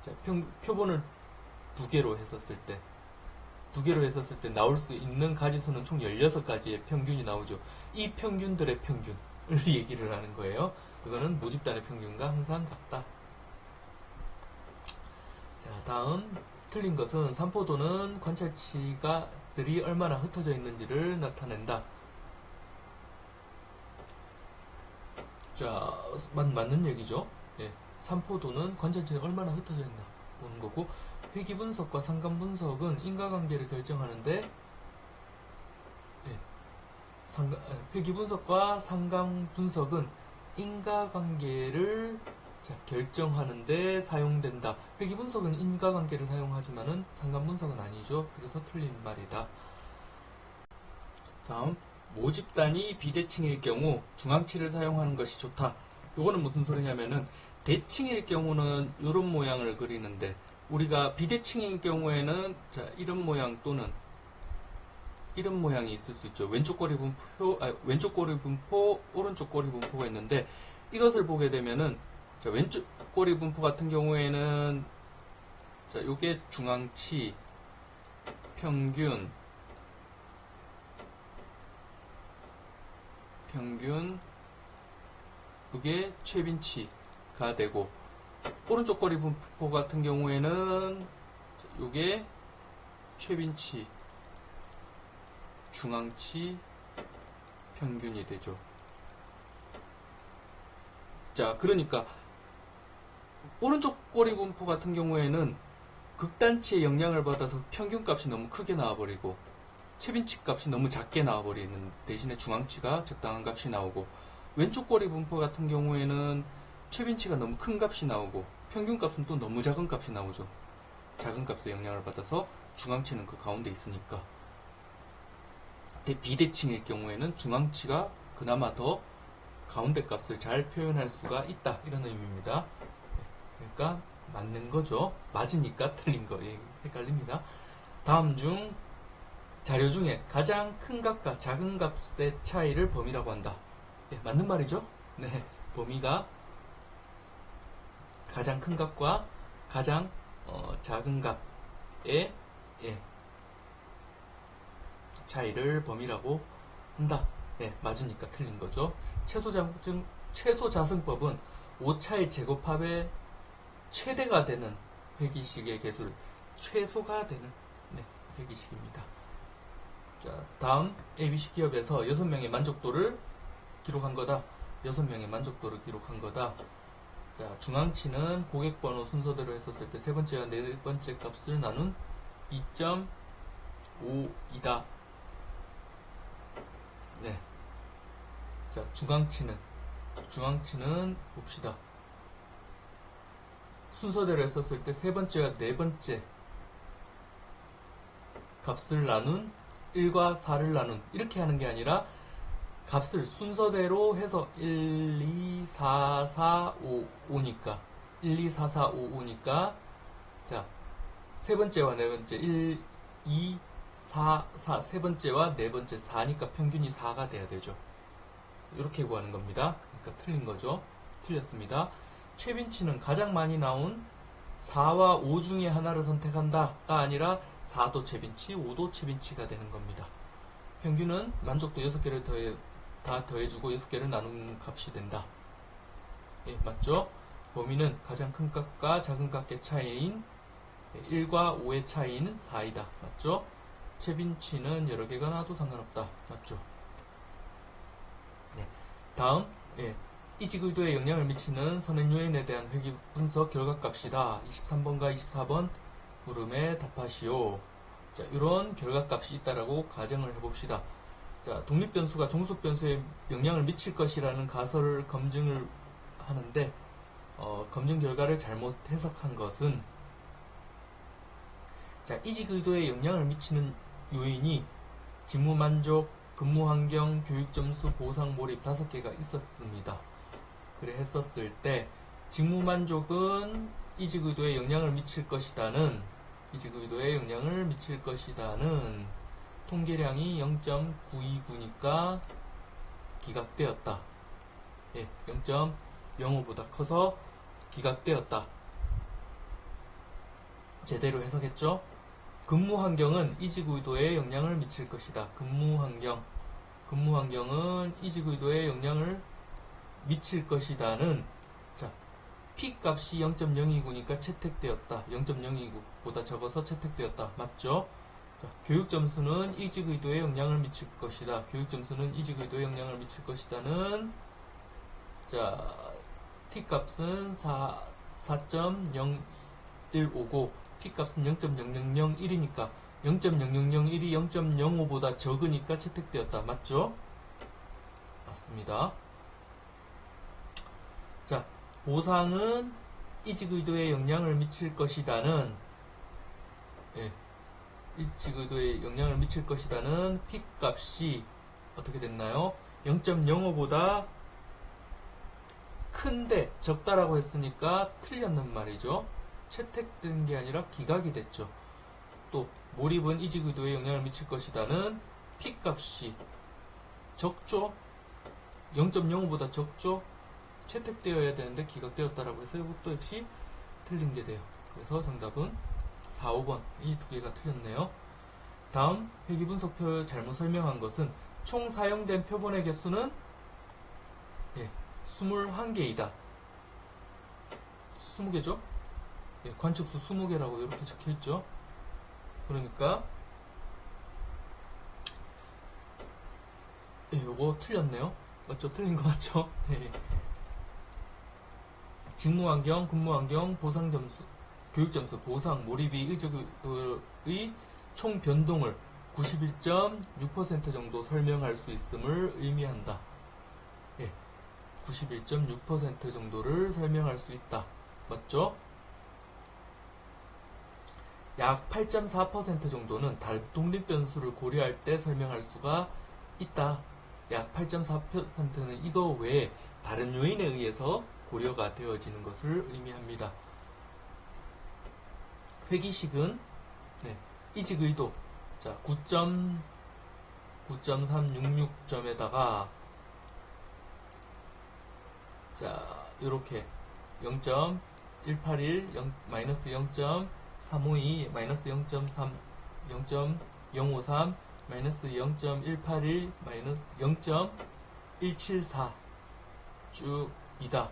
A: 자, 표본을 2개로 했었을 때 나올 수 있는 가지수는 총 16가지의 평균이 나오죠. 이 평균들의 평균을 얘기를 하는 거예요. 그거는 모집단의 평균과 항상 같다. 자, 다음 틀린 것은 산포도는 관찰치가들이 얼마나 흩어져 있는지를 나타낸다. 자, 맞는 얘기죠. 예, 산포도는 관찰치가 얼마나 흩어져 있나 보는 거고, 회귀 분석과 상감 분석은 인과관계를 결정하는데, 회귀 분석과 상감 분석은 인과관계를 결정하는데 사용된다. 회귀 분석은 인과관계를 사용하지만은 상감 분석은 아니죠. 그래서 틀린 말이다. 다음, 모집단이 비대칭일 경우 중앙치를 사용하는 것이 좋다. 요거는 무슨 소리냐면은, 대칭일 경우는 이런 모양을 그리는데, 우리가 비대칭일 경우에는 이런 모양 또는 이런 모양이 있을 수 있죠. 왼쪽 꼬리 분포, 오른쪽 꼬리 분포가 있는데, 이것을 보게 되면은, 왼쪽 꼬리 분포 같은 경우에는, 요게 중앙치, 평균, 요게 최빈치가 되고, 오른쪽 꼬리 분포 같은 경우에는, 요게 최빈치, 중앙치, 평균이 되죠. 자, 그러니까 오른쪽 꼬리 분포 같은 경우에는 극단치의 영향을 받아서 평균값이 너무 크게 나와버리고, 최빈치 값이 너무 작게 나와버리는 대신에 중앙치가 적당한 값이 나오고, 왼쪽 꼬리 분포 같은 경우에는 최빈치가 너무 큰 값이 나오고, 평균값은 또 너무 작은 값이 나오죠. 작은 값의 영향을 받아서 중앙치는 그 가운데 있으니까. 비대칭일 경우에는 중앙치가 그나마 더 가운데 값을 잘 표현할 수가 있다. 이런 의미입니다. 그러니까 맞는 거죠. 맞으니까 틀린 거. 헷갈립니다. 다음 중 자료 중에 가장 큰 값과 작은 값의 차이를 범위라고 한다. 맞는 말이죠. 네, 범위가 가장 큰 값과 가장 작은 값의 차이를 범위라고 한다. 맞으니까 틀린 거죠. 최소자승법은 오차의 제곱합의 최대가 되는 회기식의 개수를 최소가 되는 회기식입니다. 자, 다음 ABC 기업에서 6명의 만족도를 기록한 거다. 6명의 만족도를 기록한 거다. 자, 중앙치는 고객번호 순서대로 했었을 때 세 번째와 네 번째 값을 나눈 2.5이다. 네. 자, 중앙치는 봅시다. 순서대로 했었을 때 세 번째와 네 번째 값을 나눈 1과 4를 나눈, 이렇게 하는 게 아니라 값을 순서대로 해서 1, 2, 4, 4, 5, 5니까 1, 2, 4, 4, 5, 5니까 자, 세 번째와 네 번째 1, 2, 4, 4, 세 번째와 네 번째 4니까 평균이 4가 돼야 되죠. 이렇게 구하는 겁니다. 그러니까 틀린 거죠. 틀렸습니다. 최빈치는 가장 많이 나온 4와 5 중에 하나를 선택한다가 아니라 4도 최빈치, 5도 최빈치가 되는 겁니다. 평균은 만족도 6개를 다 더해주고 6개를 나눈 값이 된다. 맞죠? 범위는 가장 큰 값과 작은 값의 차이인 1과 5의 차이는 4이다. 맞죠? 최빈치는 여러 개가 나와도 상관없다. 맞죠? 다음, 이직 의도에 영향을 미치는 선행 요인에 대한 회귀 분석 결과값이다. 23번과 24번 물음에 답하시오. 자, 이런 결과값이 있다라고 가정을 해봅시다. 자, 독립변수가 종속변수에 영향을 미칠 것이라는 가설을 검증을 하는데, 검증 결과를 잘못 해석한 것은, 자, 이직 의도에 영향을 미치는 요인이 직무 만족, 근무 환경, 교육 점수, 보상 몰입 5개가 있었습니다. 그래 했었을 때 직무 만족은 이직 의도에 영향을 미칠 것이다는 통계량이 0.929니까 기각되었다. 0.05보다 커서 기각되었다. 제대로 해석했죠? 근무 환경은 이직 의도에 영향을 미칠 것이다. 근무 환경은 이직 의도에 영향을 미칠 것이다는, 자, P 값이 0.029니까 채택되었다. 0.029보다 적어서 채택되었다. 맞죠? 자, 교육 점수는 이직 의도에 영향을 미칠 것이다. 교육 점수는 이직 의도에 영향을 미칠 것이다는, 자, T 값은 4.0159, P 값은 0.0001이니까 0.0001이 0.05보다 적으니까 채택되었다. 맞죠? 맞습니다. 자, 보상은 이직 의도에 영향을 미칠 것이다는, 이직 의도에 영향을 미칠 것이다는 P 값이 어떻게 됐나요? 0.05보다 큰데 적다라고 했으니까 틀렸는 말이죠. 채택된 게 아니라 기각이 됐죠. 또 몰입은 이직 의도에 영향을 미칠 것이다는 P 값이 적죠. 0.05보다 적죠. 채택되어야 되는데 기각되었다라고 해서 이것도 역시 틀린 게 돼요. 그래서 정답은 4, 5번 이 두 개가 틀렸네요. 다음 회귀분석표 잘못 설명한 것은 총 사용된 표본의 개수는 21개이다. 20개죠? 관측수 20개라고 이렇게 적혀있죠. 그러니까 요거 틀렸네요. 맞죠? 틀린 거 맞죠? 직무환경, 근무환경, 보상점수, 교육점수, 보상, 몰입이 의적의 총 변동을 91.6% 정도 설명할 수 있음을 의미한다. 91.6% 정도를 설명할 수 있다. 맞죠? 약 8.4% 정도는 다른 독립변수를 고려할 때 설명할 수가 있다. 약 8.4%는 이거 외에 다른 요인에 의해서 고려가 되어지는 것을 의미합니다. 회귀식은 이직 의도, 자, 9.366점에다가 자, 요렇게 0.181, 마이너스 0.352, 마이너스 0.3, 0.053, 마이너스 0.181, 마이너스 0.174 쭉이다.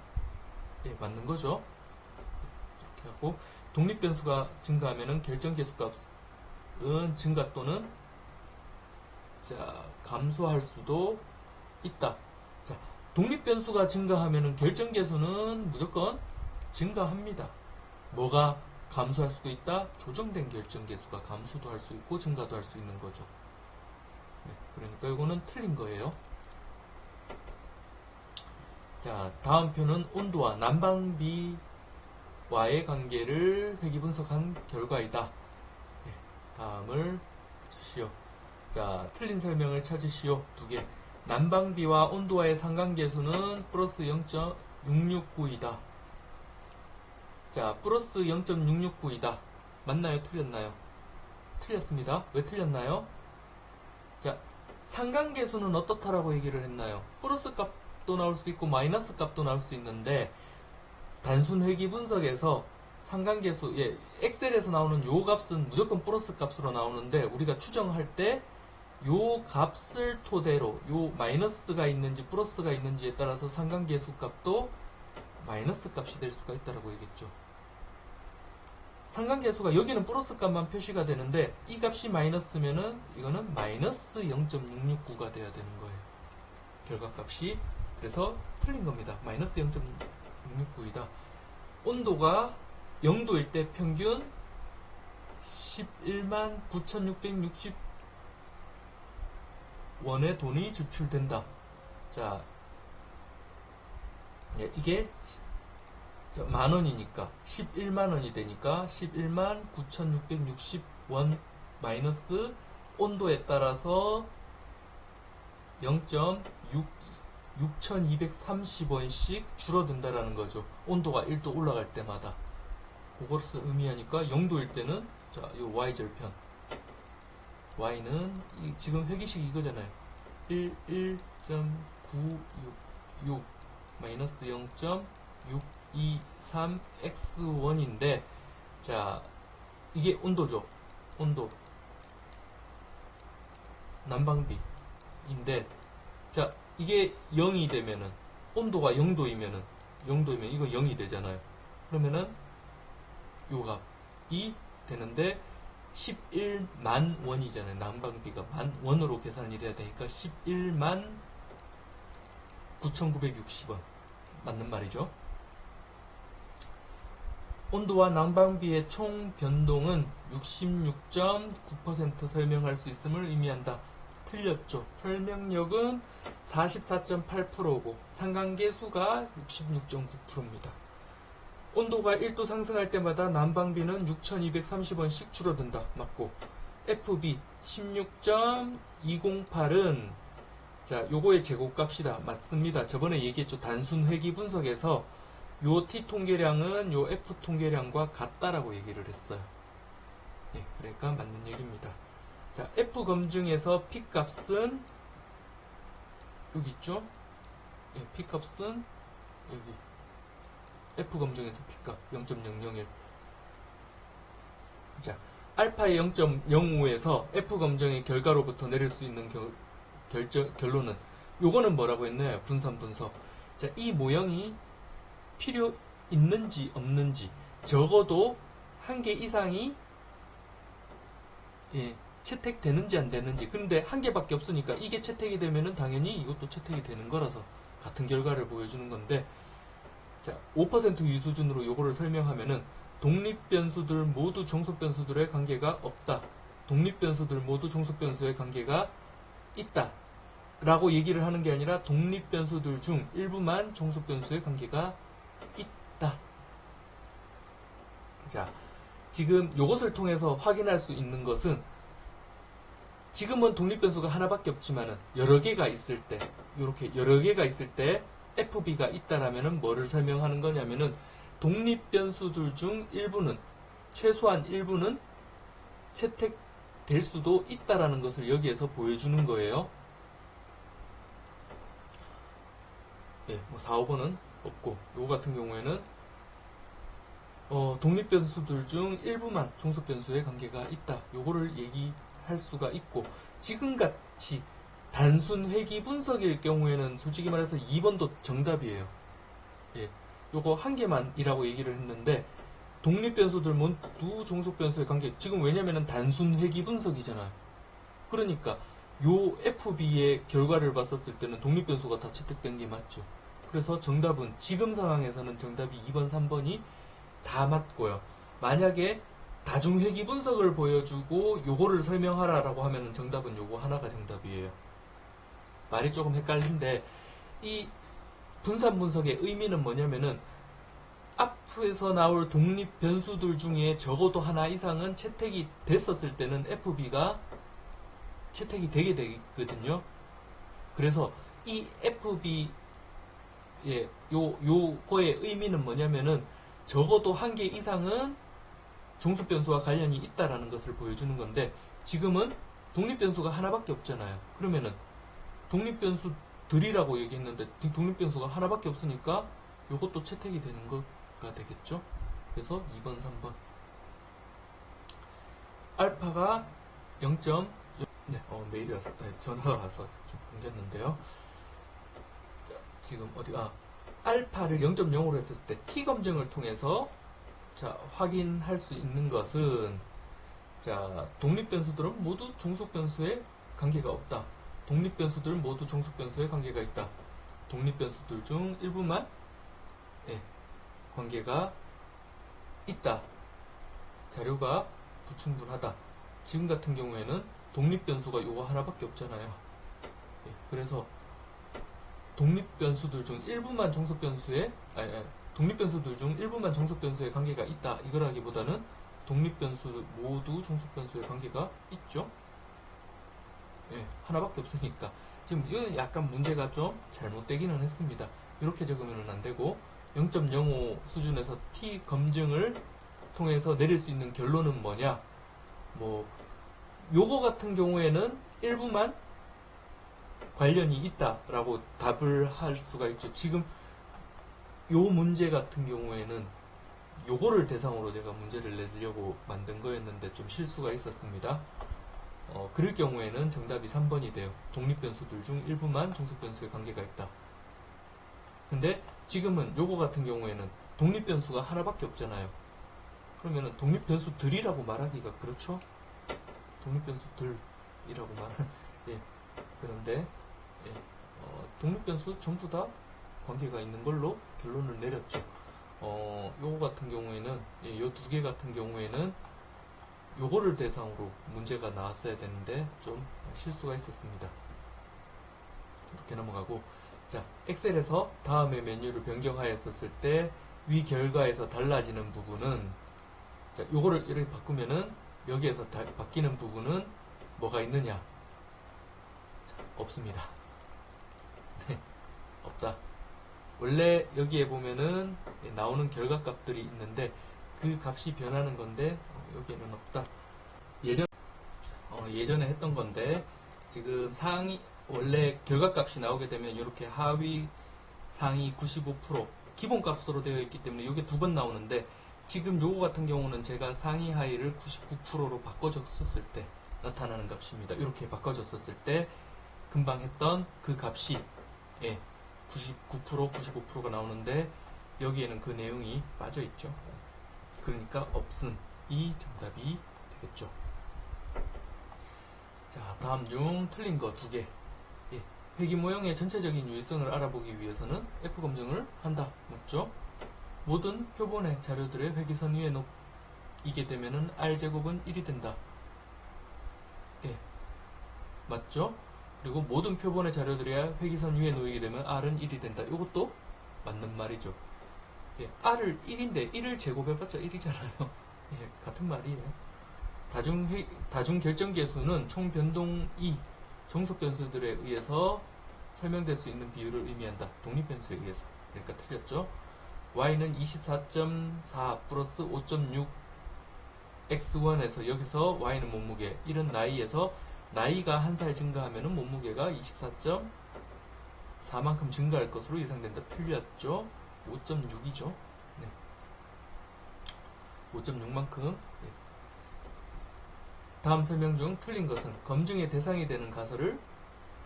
A: 맞는 거죠? 이렇게 하고, 독립변수가 증가하면은 결정계수 값은 증가 또는 자, 감소할 수도 있다. 자, 독립변수가 증가하면은 결정계수는 무조건 증가합니다. 뭐가 감소할 수도 있다? 조정된 결정계수가 감소도 할 수 있고 증가도 할 수 있는 거죠. 그러니까 이거는 틀린 거예요. 자, 다음 표는 온도와 난방비와의 관계를 회귀분석한 결과이다. 다음을 주시오. 자, 틀린 설명을 찾으시오. 2개. 난방비와 온도와의 상관계수는 플러스 0.669이다. 자, 플러스 0.669이다. 맞나요? 틀렸나요? 틀렸습니다. 왜 틀렸나요? 자, 상관계수는 어떻다라고 얘기를 했나요? 플러스 값도 나올 수 있고 마이너스 값도 나올 수 있는데 단순 회귀 분석에서 상관계수, 엑셀에서 나오는 요 값은 무조건 플러스 값으로 나오는데 우리가 추정할 때 요 값을 토대로 요 마이너스가 있는지 플러스가 있는지에 따라서 상관계수 값도 마이너스 값이 될 수가 있다라고 얘기했죠. 상관계수가 여기는 플러스 값만 표시가 되는데 이 값이 마이너스면은 이거는 마이너스 0.669가 돼야 되는 거예요. 결과값이 그래서 틀린 겁니다. 마이너스 0.669이다. 온도가 0도일 때 평균 11만 9,660원의 돈이 지출된다. 자, 이게 만원이니까 11만원이 되니까 11만 9,660원 마이너스 온도에 따라서 0.6230원씩 줄어든다라는 거죠. 온도가 1도 올라갈 때마다. 그것을 의미하니까 0도일 때는 자, 요 y절편 y는 지금 회기식 이거잖아요. 11.966 마이너스 0.623x1인데 자, 이게 온도죠. 온도 난방비인데 자, 이게 0이 되면은 온도가 0도이면 이거 0이 되잖아요. 그러면은 요 값이 되는데 11만 원이잖아요. 난방비가 만 원으로 계산이 돼야 되니까 11만 9,960원 맞는 말이죠. 온도와 난방비의 총 변동은 66.9% 설명할 수 있음을 의미한다. 틀렸죠. 설명력은 44.8%고 상관계수가 66.9%입니다. 온도가 1도 상승할 때마다 난방비는 6,230원씩 줄어든다. 맞고 FB 16.208은 자, 요거의 제곱값이다. 맞습니다. 저번에 얘기했죠. 단순 회기 분석에서 요 T 통계량은 요 F 통계량과 같다라고 얘기를 했어요. 예, 그러니까 맞는 얘기입니다. 자, F 검증에서 P 값은 여기 있죠? 예, P 값은 여기 F 검증에서 P값 0.001. 자, 알파의 0.05에서 F 검증의 결과로부터 내릴 수 있는 결론은 요거는 뭐라고 했나요? 분산 분석. 자, 이 모형이 필요 있는지 없는지 적어도 한 개 이상이 채택되는지 안 되는지. 근데 한 개밖에 없으니까 이게 채택이 되면은 당연히 이것도 채택이 되는 거라서 같은 결과를 보여주는 건데 자, 5% 유수준으로 요거를 설명하면은 독립변수들 모두 종속변수들의 관계가 없다. 독립변수들 모두 종속변수의 관계가 있다. 라고 얘기를 하는 게 아니라 독립변수들 중 일부만 종속변수의 관계가 있다. 자, 지금 요것을 통해서 확인할 수 있는 것은 지금은 독립변수가 하나밖에 없지만은 여러 개가 있을 때, 이렇게 여러 개가 있을 때 FB가 있다라면은 뭐를 설명하는 거냐면은 독립변수들 중 일부는 최소한 일부는 채택될 수도 있다라는 것을 여기에서 보여주는 거예요. 예, 뭐 4, 5번은 없고 요거 같은 경우에는 독립변수들 중 일부만 종속변수의 관계가 있다. 요거를 얘기할 수가 있고 지금같이 단순 회귀 분석일 경우에는 솔직히 말해서 2번도 정답이에요. 예, 요거 한 개만이라고 얘기를 했는데 독립변수들 모두 종속변수의 관계 지금 왜냐면은 단순 회귀 분석이잖아요. 그러니까 요 FB의 결과를 봤었을 때는 독립변수가 다 채택된 게 맞죠. 그래서 정답은 지금 상황에서는 정답이 2번, 3번이 다 맞고요. 만약에 다중회귀 분석을 보여주고 요거를 설명하라라고 하면은 정답은 요거 하나가 정답이에요. 말이 조금 헷갈린데 이 분산 분석의 의미는 뭐냐면은 앞에서 나올 독립 변수들 중에 적어도 하나 이상은 채택이 됐었을 때는 FB가 채택이 되게 되거든요. 그래서 이 FB의 요거의 의미는 뭐냐면은 적어도 한 개 이상은 종속변수와 관련이 있다라는 것을 보여주는 건데 지금은 독립변수가 하나밖에 없잖아요. 그러면은 독립변수들이라고 얘기했는데 독립변수가 하나밖에 없으니까 요것도 채택이 되는 거가 되겠죠. 그래서 2번, 3번 알파가 0. 네, 메일이 와서 전화가 와서 좀 끊겼는데요. 자, 지금 알파를 0.0으로 했을 때 T 검증을 통해서 자, 확인할 수 있는 것은 자, 독립변수들은 모두 종속변수에 관계가 없다. 독립변수들은 모두 종속변수에 관계가 있다. 독립변수들 중 일부만 예, 관계가 있다. 자료가 불충분하다. 지금 같은 경우에는 독립변수가 요거 하나밖에 없잖아요. 예, 그래서 독립변수들 중 일부만 정석변수에 독립변수들 중 일부만 정석변수의 관계가 있다. 이거라기보다는 독립변수 모두 정석변수의 관계가 있죠. 예, 하나밖에 없으니까. 지금 이건 약간 문제가 좀 잘못되기는 했습니다. 이렇게 적으면 안 되고 0.05 수준에서 t 검증을 통해서 내릴 수 있는 결론은 뭐냐? 뭐 요거 같은 경우에는 일부만 관련이 있다라고 답을 할 수가 있죠. 지금 요 문제 같은 경우에는 요거를 대상으로 제가 문제를 내려고 만든 거였는데 좀 실수가 있었습니다. 그럴 경우에는 정답이 3번이 돼요. 독립변수들 중 일부만 정석변수의 관계가 있다. 근데 지금은 요거 같은 경우에는 독립변수가 하나밖에 없잖아요. 그러면은 독립변수들이라고 말하기가 그렇죠? 독립변수들이라고 말하는 예. 그런데 예. 독립변수 전부 다 관계가 있는 걸로 결론을 내렸죠. 요거 같은 경우에는 예, 요 두 개 같은 경우에는 요거를 대상으로 문제가 나왔어야 되는데 좀 실수가 있었습니다. 이렇게 넘어가고, 자, 엑셀에서 다음의 메뉴를 변경하였었을 때 위 결과에서 달라지는 부분은, 자, 요거를 이렇게 바꾸면은 여기에서 바뀌는 부분은 뭐가 있느냐? 자, 없습니다. 네, 없다. 원래 여기에 보면은 나오는 결과값들이 있는데 그 값이 변하는 건데 여기에는 없다. 예전에 했던 건데 지금 상위 원래 결과값이 나오게 되면 이렇게 하위 상위 95% 기본값으로 되어 있기 때문에 이게 두 번 나오는데 지금 요거 같은 경우는 제가 상위 하위를 99%로 바꿔줬었을 때 나타나는 값입니다. 이렇게 바꿔줬었을 때 금방 했던 그 값이 99%, 95%가 나오는데 여기에는 그 내용이 빠져있죠. 그러니까 없음이 정답이 되겠죠. 자, 다음 중 틀린 거 두 개. 회기 모형의 전체적인 유의성을 알아보기 위해서는 F 검증을 한다. 맞죠? 모든 표본의 자료들의 회기선 위에 놓이게 되면은 R제곱은 1이 된다. 예. 맞죠? 그리고 모든 표본의 자료들의 회기선 위에 놓이게 되면 R은 1이 된다. 이것도 맞는 말이죠. 예. R을 1인데 1을 제곱해봤자 1이잖아요. 예. 같은 말이에요. 다중 결정계수는 총 변동이 정석 변수들에 의해서 설명될 수 있는 비율을 의미한다. 독립변수에 의해서. 그러니까 틀렸죠. y는 24.4 플러스 5.6 x1에서 여기서 y는 몸무게 1은 나이에서 나이가 한 살 증가하면 몸무게가 24.4만큼 증가할 것으로 예상된다. 틀렸죠. 5.6이죠. 네. 5.6만큼. 네. 다음 설명 중 틀린 것은 검증의 대상이 되는 가설을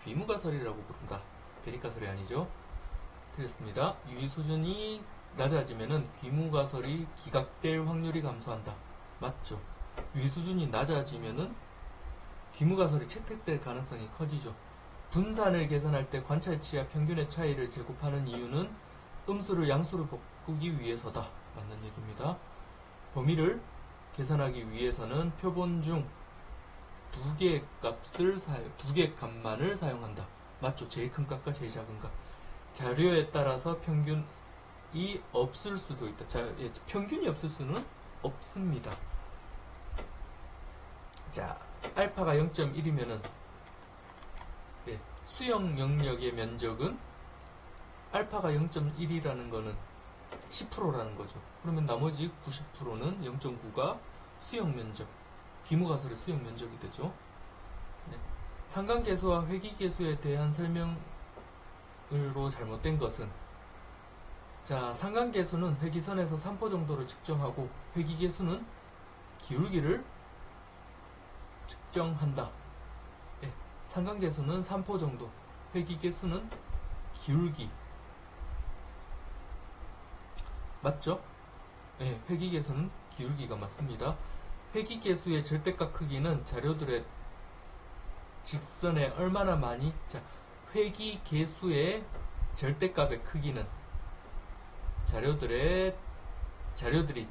A: 귀무가설이라고 부른다. 대립가설이 아니죠. 틀렸습니다. 유의 수준이 낮아지면 귀무가설이 기각될 확률이 감소한다. 맞죠. 유의 수준이 낮아지면 귀무가설이 채택될 가능성이 커지죠. 분산을 계산할 때 관찰치와 평균의 차이를 제곱하는 이유는 음수를 양수로 바꾸기 위해서다. 맞는 얘기입니다. 범위를 계산하기 위해서는 표본 중 두 개의 값만을 사용한다. 맞죠? 제일 큰 값과 제일 작은 값. 자료에 따라서 평균이 없을 수도 있다. 평균이 없을 수는 없습니다. 자, 알파가 0.1이면은 수영 영역의 면적은 알파가 0.1이라는 거는 10%라는 거죠. 그러면 나머지 90%는 0.9가 수영 면적, 귀무가설의 수영 면적이 되죠. 네. 상관계수와 회기계수에 대한 설명으로 잘못된 것은, 자, 상관계수는 회기선에서 3포 정도를 측정하고 회기계수는 기울기를 측정한다. 네. 상관계수는 3포 정도, 회기계수는 기울기. 맞죠? 네, 회기계수는 기울기가 맞습니다. 회기계수의 절대값 크기는 자료들의 직선에 얼마나 많이, 자, 회기계수의 절대값의 크기는 자료들이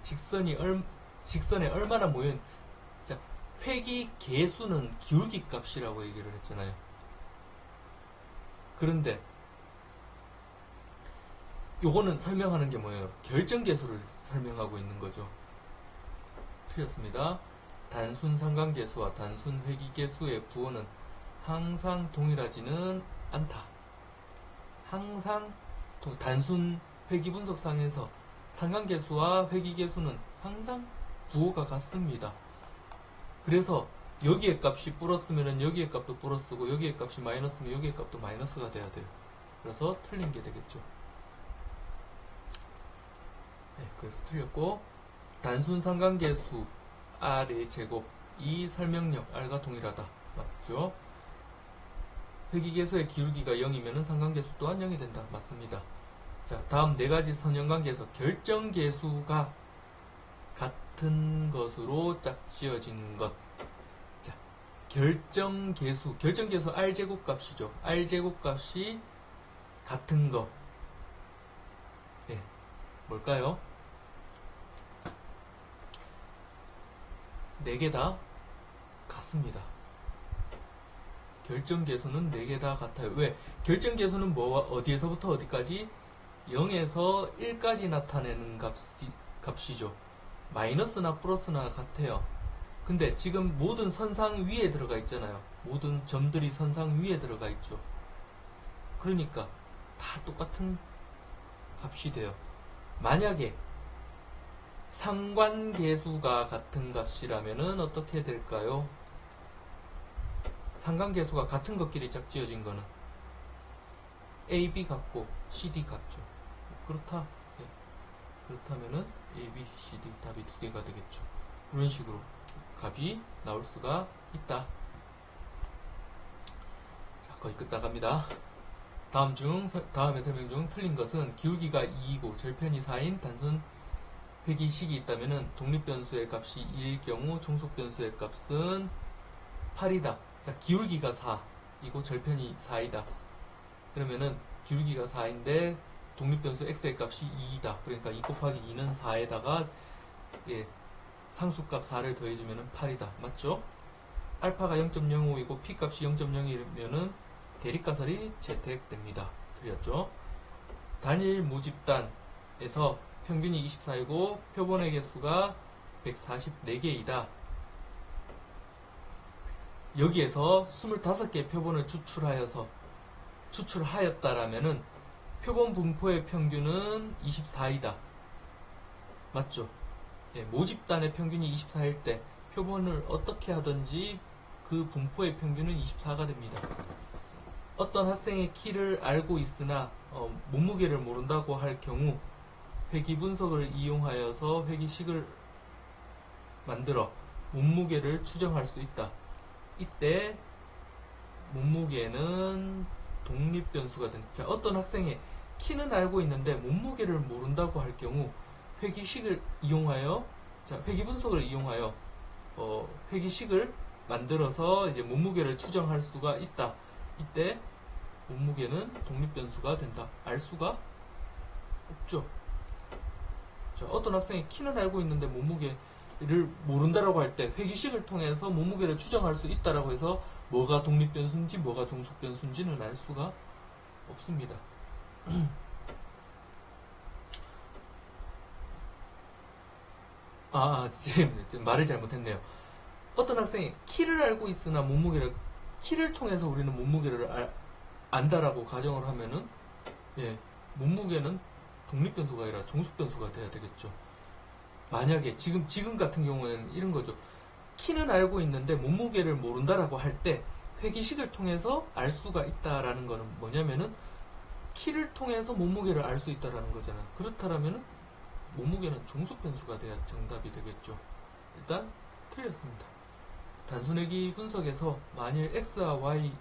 A: 직선에 얼마나 모인, 자, 회기 개수는 기울기 값이라고 얘기를 했잖아요. 그런데 요거는 설명하는 게 뭐예요? 결정계수를 설명하고 있는 거죠. 틀렸습니다. 단순 상관계수와 단순 회기계수의 부호는 항상 동일하지는 않다. 항상 단순 회기분석상에서 상관계수와 회기계수는 항상 부호가 같습니다. 그래서 여기에 값이 플러스면 여기에 값도 플러스고 여기에 값이 마이너스면 여기에 값도 마이너스가 돼야 돼요. 그래서 틀린 게 되겠죠. 네, 그래서 틀렸고, 단순 상관계수 R의 제곱 이 설명력 R과 동일하다. 맞죠? 회기계수의 기울기가 0이면 상관계수 또한 0이 된다. 맞습니다. 자, 다음 네 가지 선형관계에서 결정계수가 같은 것으로 짝지어진 것. 자, 결정계수 R제곱 값이죠. R제곱 값이 같은 거. 네, 뭘까요? 4개 다 같습니다. 결정계수는 4개 다 같아요. 왜? 결정계수는 뭐와 어디에서부터 어디까지? 0에서 1까지 나타내는 값이죠. 마이너스나 플러스나 같아요. 근데 지금 모든 선상 위에 들어가 있잖아요. 모든 점들이 선상 위에 들어가 있죠. 그러니까 다 똑같은 값이 돼요. 만약에 상관계수가 같은 값이라면은 어떻게 될까요? 상관계수가 같은 것끼리 짝지어진 거는 AB 같고 CD 같죠. 그렇다. 예. 그렇다면은 A, B, C, D 답이 2개가 되겠죠. 이런 식으로 값이 나올 수가 있다. 자, 거의 끝 나갑니다. 다음의 설명 중 틀린 것은 기울기가 2이고 절편이 4인 단순 회기식이 있다면은 독립변수의 값이 2일 경우 중속변수의 값은 8이다. 자, 기울기가 4이고 절편이 4이다. 그러면은 기울기가 4인데 독립변수 x의 값이 2이다. 그러니까 2 곱하기 2는 4에다가 상수값 4를 더해주면 8이다. 맞죠? 알파가 0.05이고 p값이 0.01이면은 대립가설이 채택됩니다. 틀렸죠? 단일 모집단에서 평균이 24이고 표본의 개수가 144개이다. 여기에서 25개 표본을 추출하였다라면은 표본 분포의 평균은 24이다. 맞죠? 예, 모집단의 평균이 24일 때 표본을 어떻게 하든지 그 분포의 평균은 24가 됩니다. 어떤 학생의 키를 알고 있으나 몸무게를 모른다고 할 경우 회기분석을 이용하여서 회기식을 만들어 몸무게를 추정할 수 있다. 이때 몸무게는 독립변수가 된다. 자, 어떤 학생의 키는 알고 있는데 몸무게를 모른다고 할 경우 회기식을 이용하여 회기분석을 이용하여 회기식을 만들어서 이제 몸무게를 추정할 수가 있다. 이때 몸무게는 독립변수가 된다. 알 수가 없죠. 자, 어떤 학생이 키는 알고 있는데 몸무게를 모른다라고 할 때 회기식을 통해서 몸무게를 추정할 수 있다라고 해서 뭐가 독립변수인지 뭐가 종속변수인지는 알 수가 없습니다. 지금 말을 잘못했네요. 어떤 학생이 키를 알고 있으나 키를 통해서 우리는 몸무게를 안다라고 가정을 하면은 몸무게는 독립변수가 아니라 종속변수가 돼야 되겠죠. 만약에 지금 같은 경우에는 이런 거죠. 키는 알고 있는데 몸무게를 모른다라고 할 때 회기식을 통해서 알 수가 있다라는 거는 뭐냐면은 키를 통해서 몸무게를 알 수 있다라는 거잖아요. 그렇다라면은 몸무게는 종속변수가 돼야 정답이 되겠죠. 일단 틀렸습니다. 단순회기 분석에서 만일 x와 y의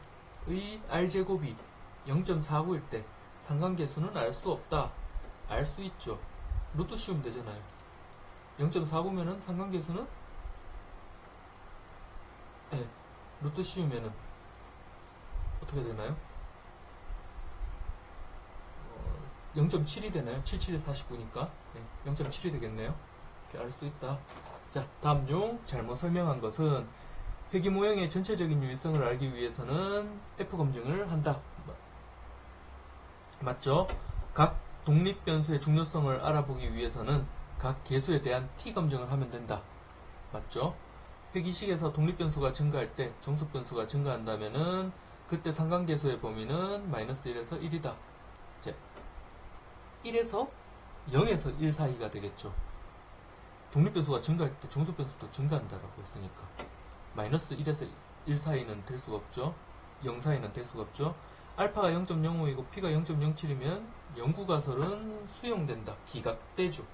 A: r제곱이 0.49일 때 상관계수는 알 수 없다. 알 수 있죠. 루트 씌우면 되잖아요. 0.49면은 상관계수는 루트 씌우면은 어떻게 되나요? 0.7이 되나요? 77에 49니까 0.7이 되겠네요. 이렇게 알 수 있다. 자, 다음 중 잘못 설명한 것은 회기 모형의 전체적인 유의성을 알기 위해서는 F 검증을 한다. 맞죠? 각 독립 변수의 중요성을 알아보기 위해서는 각 계수에 대한 T 검증을 하면 된다. 맞죠? 회기식에서 독립 변수가 증가할 때 정수 변수가 증가한다면은 그때 상관계수의 범위는 -1에서 1이다. 이제 1에서 0에서 1 사이가 되겠죠. 독립 변수가 증가할 때 정수 변수도 증가한다라고 했으니까 -1에서 1 사이는 될 수가 없죠. 0 사이는 될 수가 없죠. 알파가 0.05이고 P가 0.07이면 영구가설은 수용된다. 기각되죠.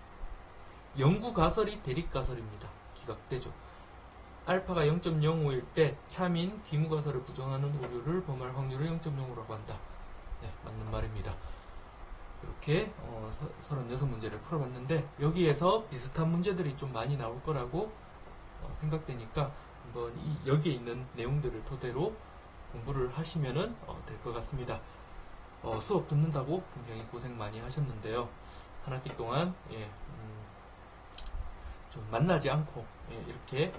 A: 영구가설이 대립가설입니다. 기각되죠. 알파가 0.05일 때 참인 귀무가설을 부정하는 오류를 범할 확률을 0.05라고 한다. 네, 맞는 말입니다. 이렇게 36문제를 풀어봤는데 여기에서 비슷한 문제들이 좀 많이 나올 거라고 생각되니까 한번 여기에 있는 내용들을 토대로 공부를 하시면 될 것 같습니다. 수업 듣는다고 굉장히 고생 많이 하셨는데요. 한 학기 동안 좀 만나지 않고 이렇게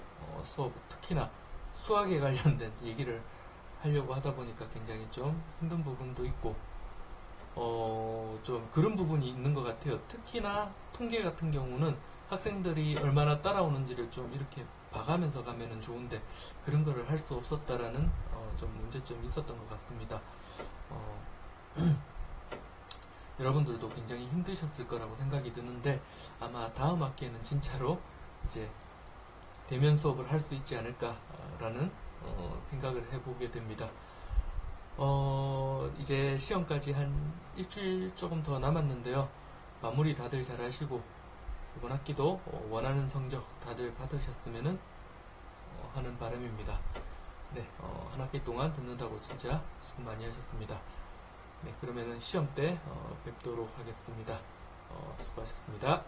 A: 수업, 특히나 수학에 관련된 얘기를 하려고 하다 보니까 굉장히 좀 힘든 부분도 있고 좀 그런 부분이 있는 것 같아요. 특히나 통계 같은 경우는 학생들이 얼마나 따라오는지를 좀 이렇게 봐가면서 가면은 좋은데 그런 거를 할 수 없었다라는 좀 문제점이 있었던 것 같습니다. 여러분들도 굉장히 힘드셨을 거라고 생각이 드는데 아마 다음 학기에는 진짜로 이제 대면 수업을 할 수 있지 않을까라는 생각을 해보게 됩니다. 이제 시험까지 한 일주일 조금 더 남았는데요. 마무리 다들 잘 하시고 이번 학기도 원하는 성적 다들 받으셨으면 하는 바람입니다. 네, 한 학기 동안 듣는다고 진짜 수고 많이 하셨습니다. 네, 그러면은 시험 때 뵙도록 하겠습니다. 수고하셨습니다.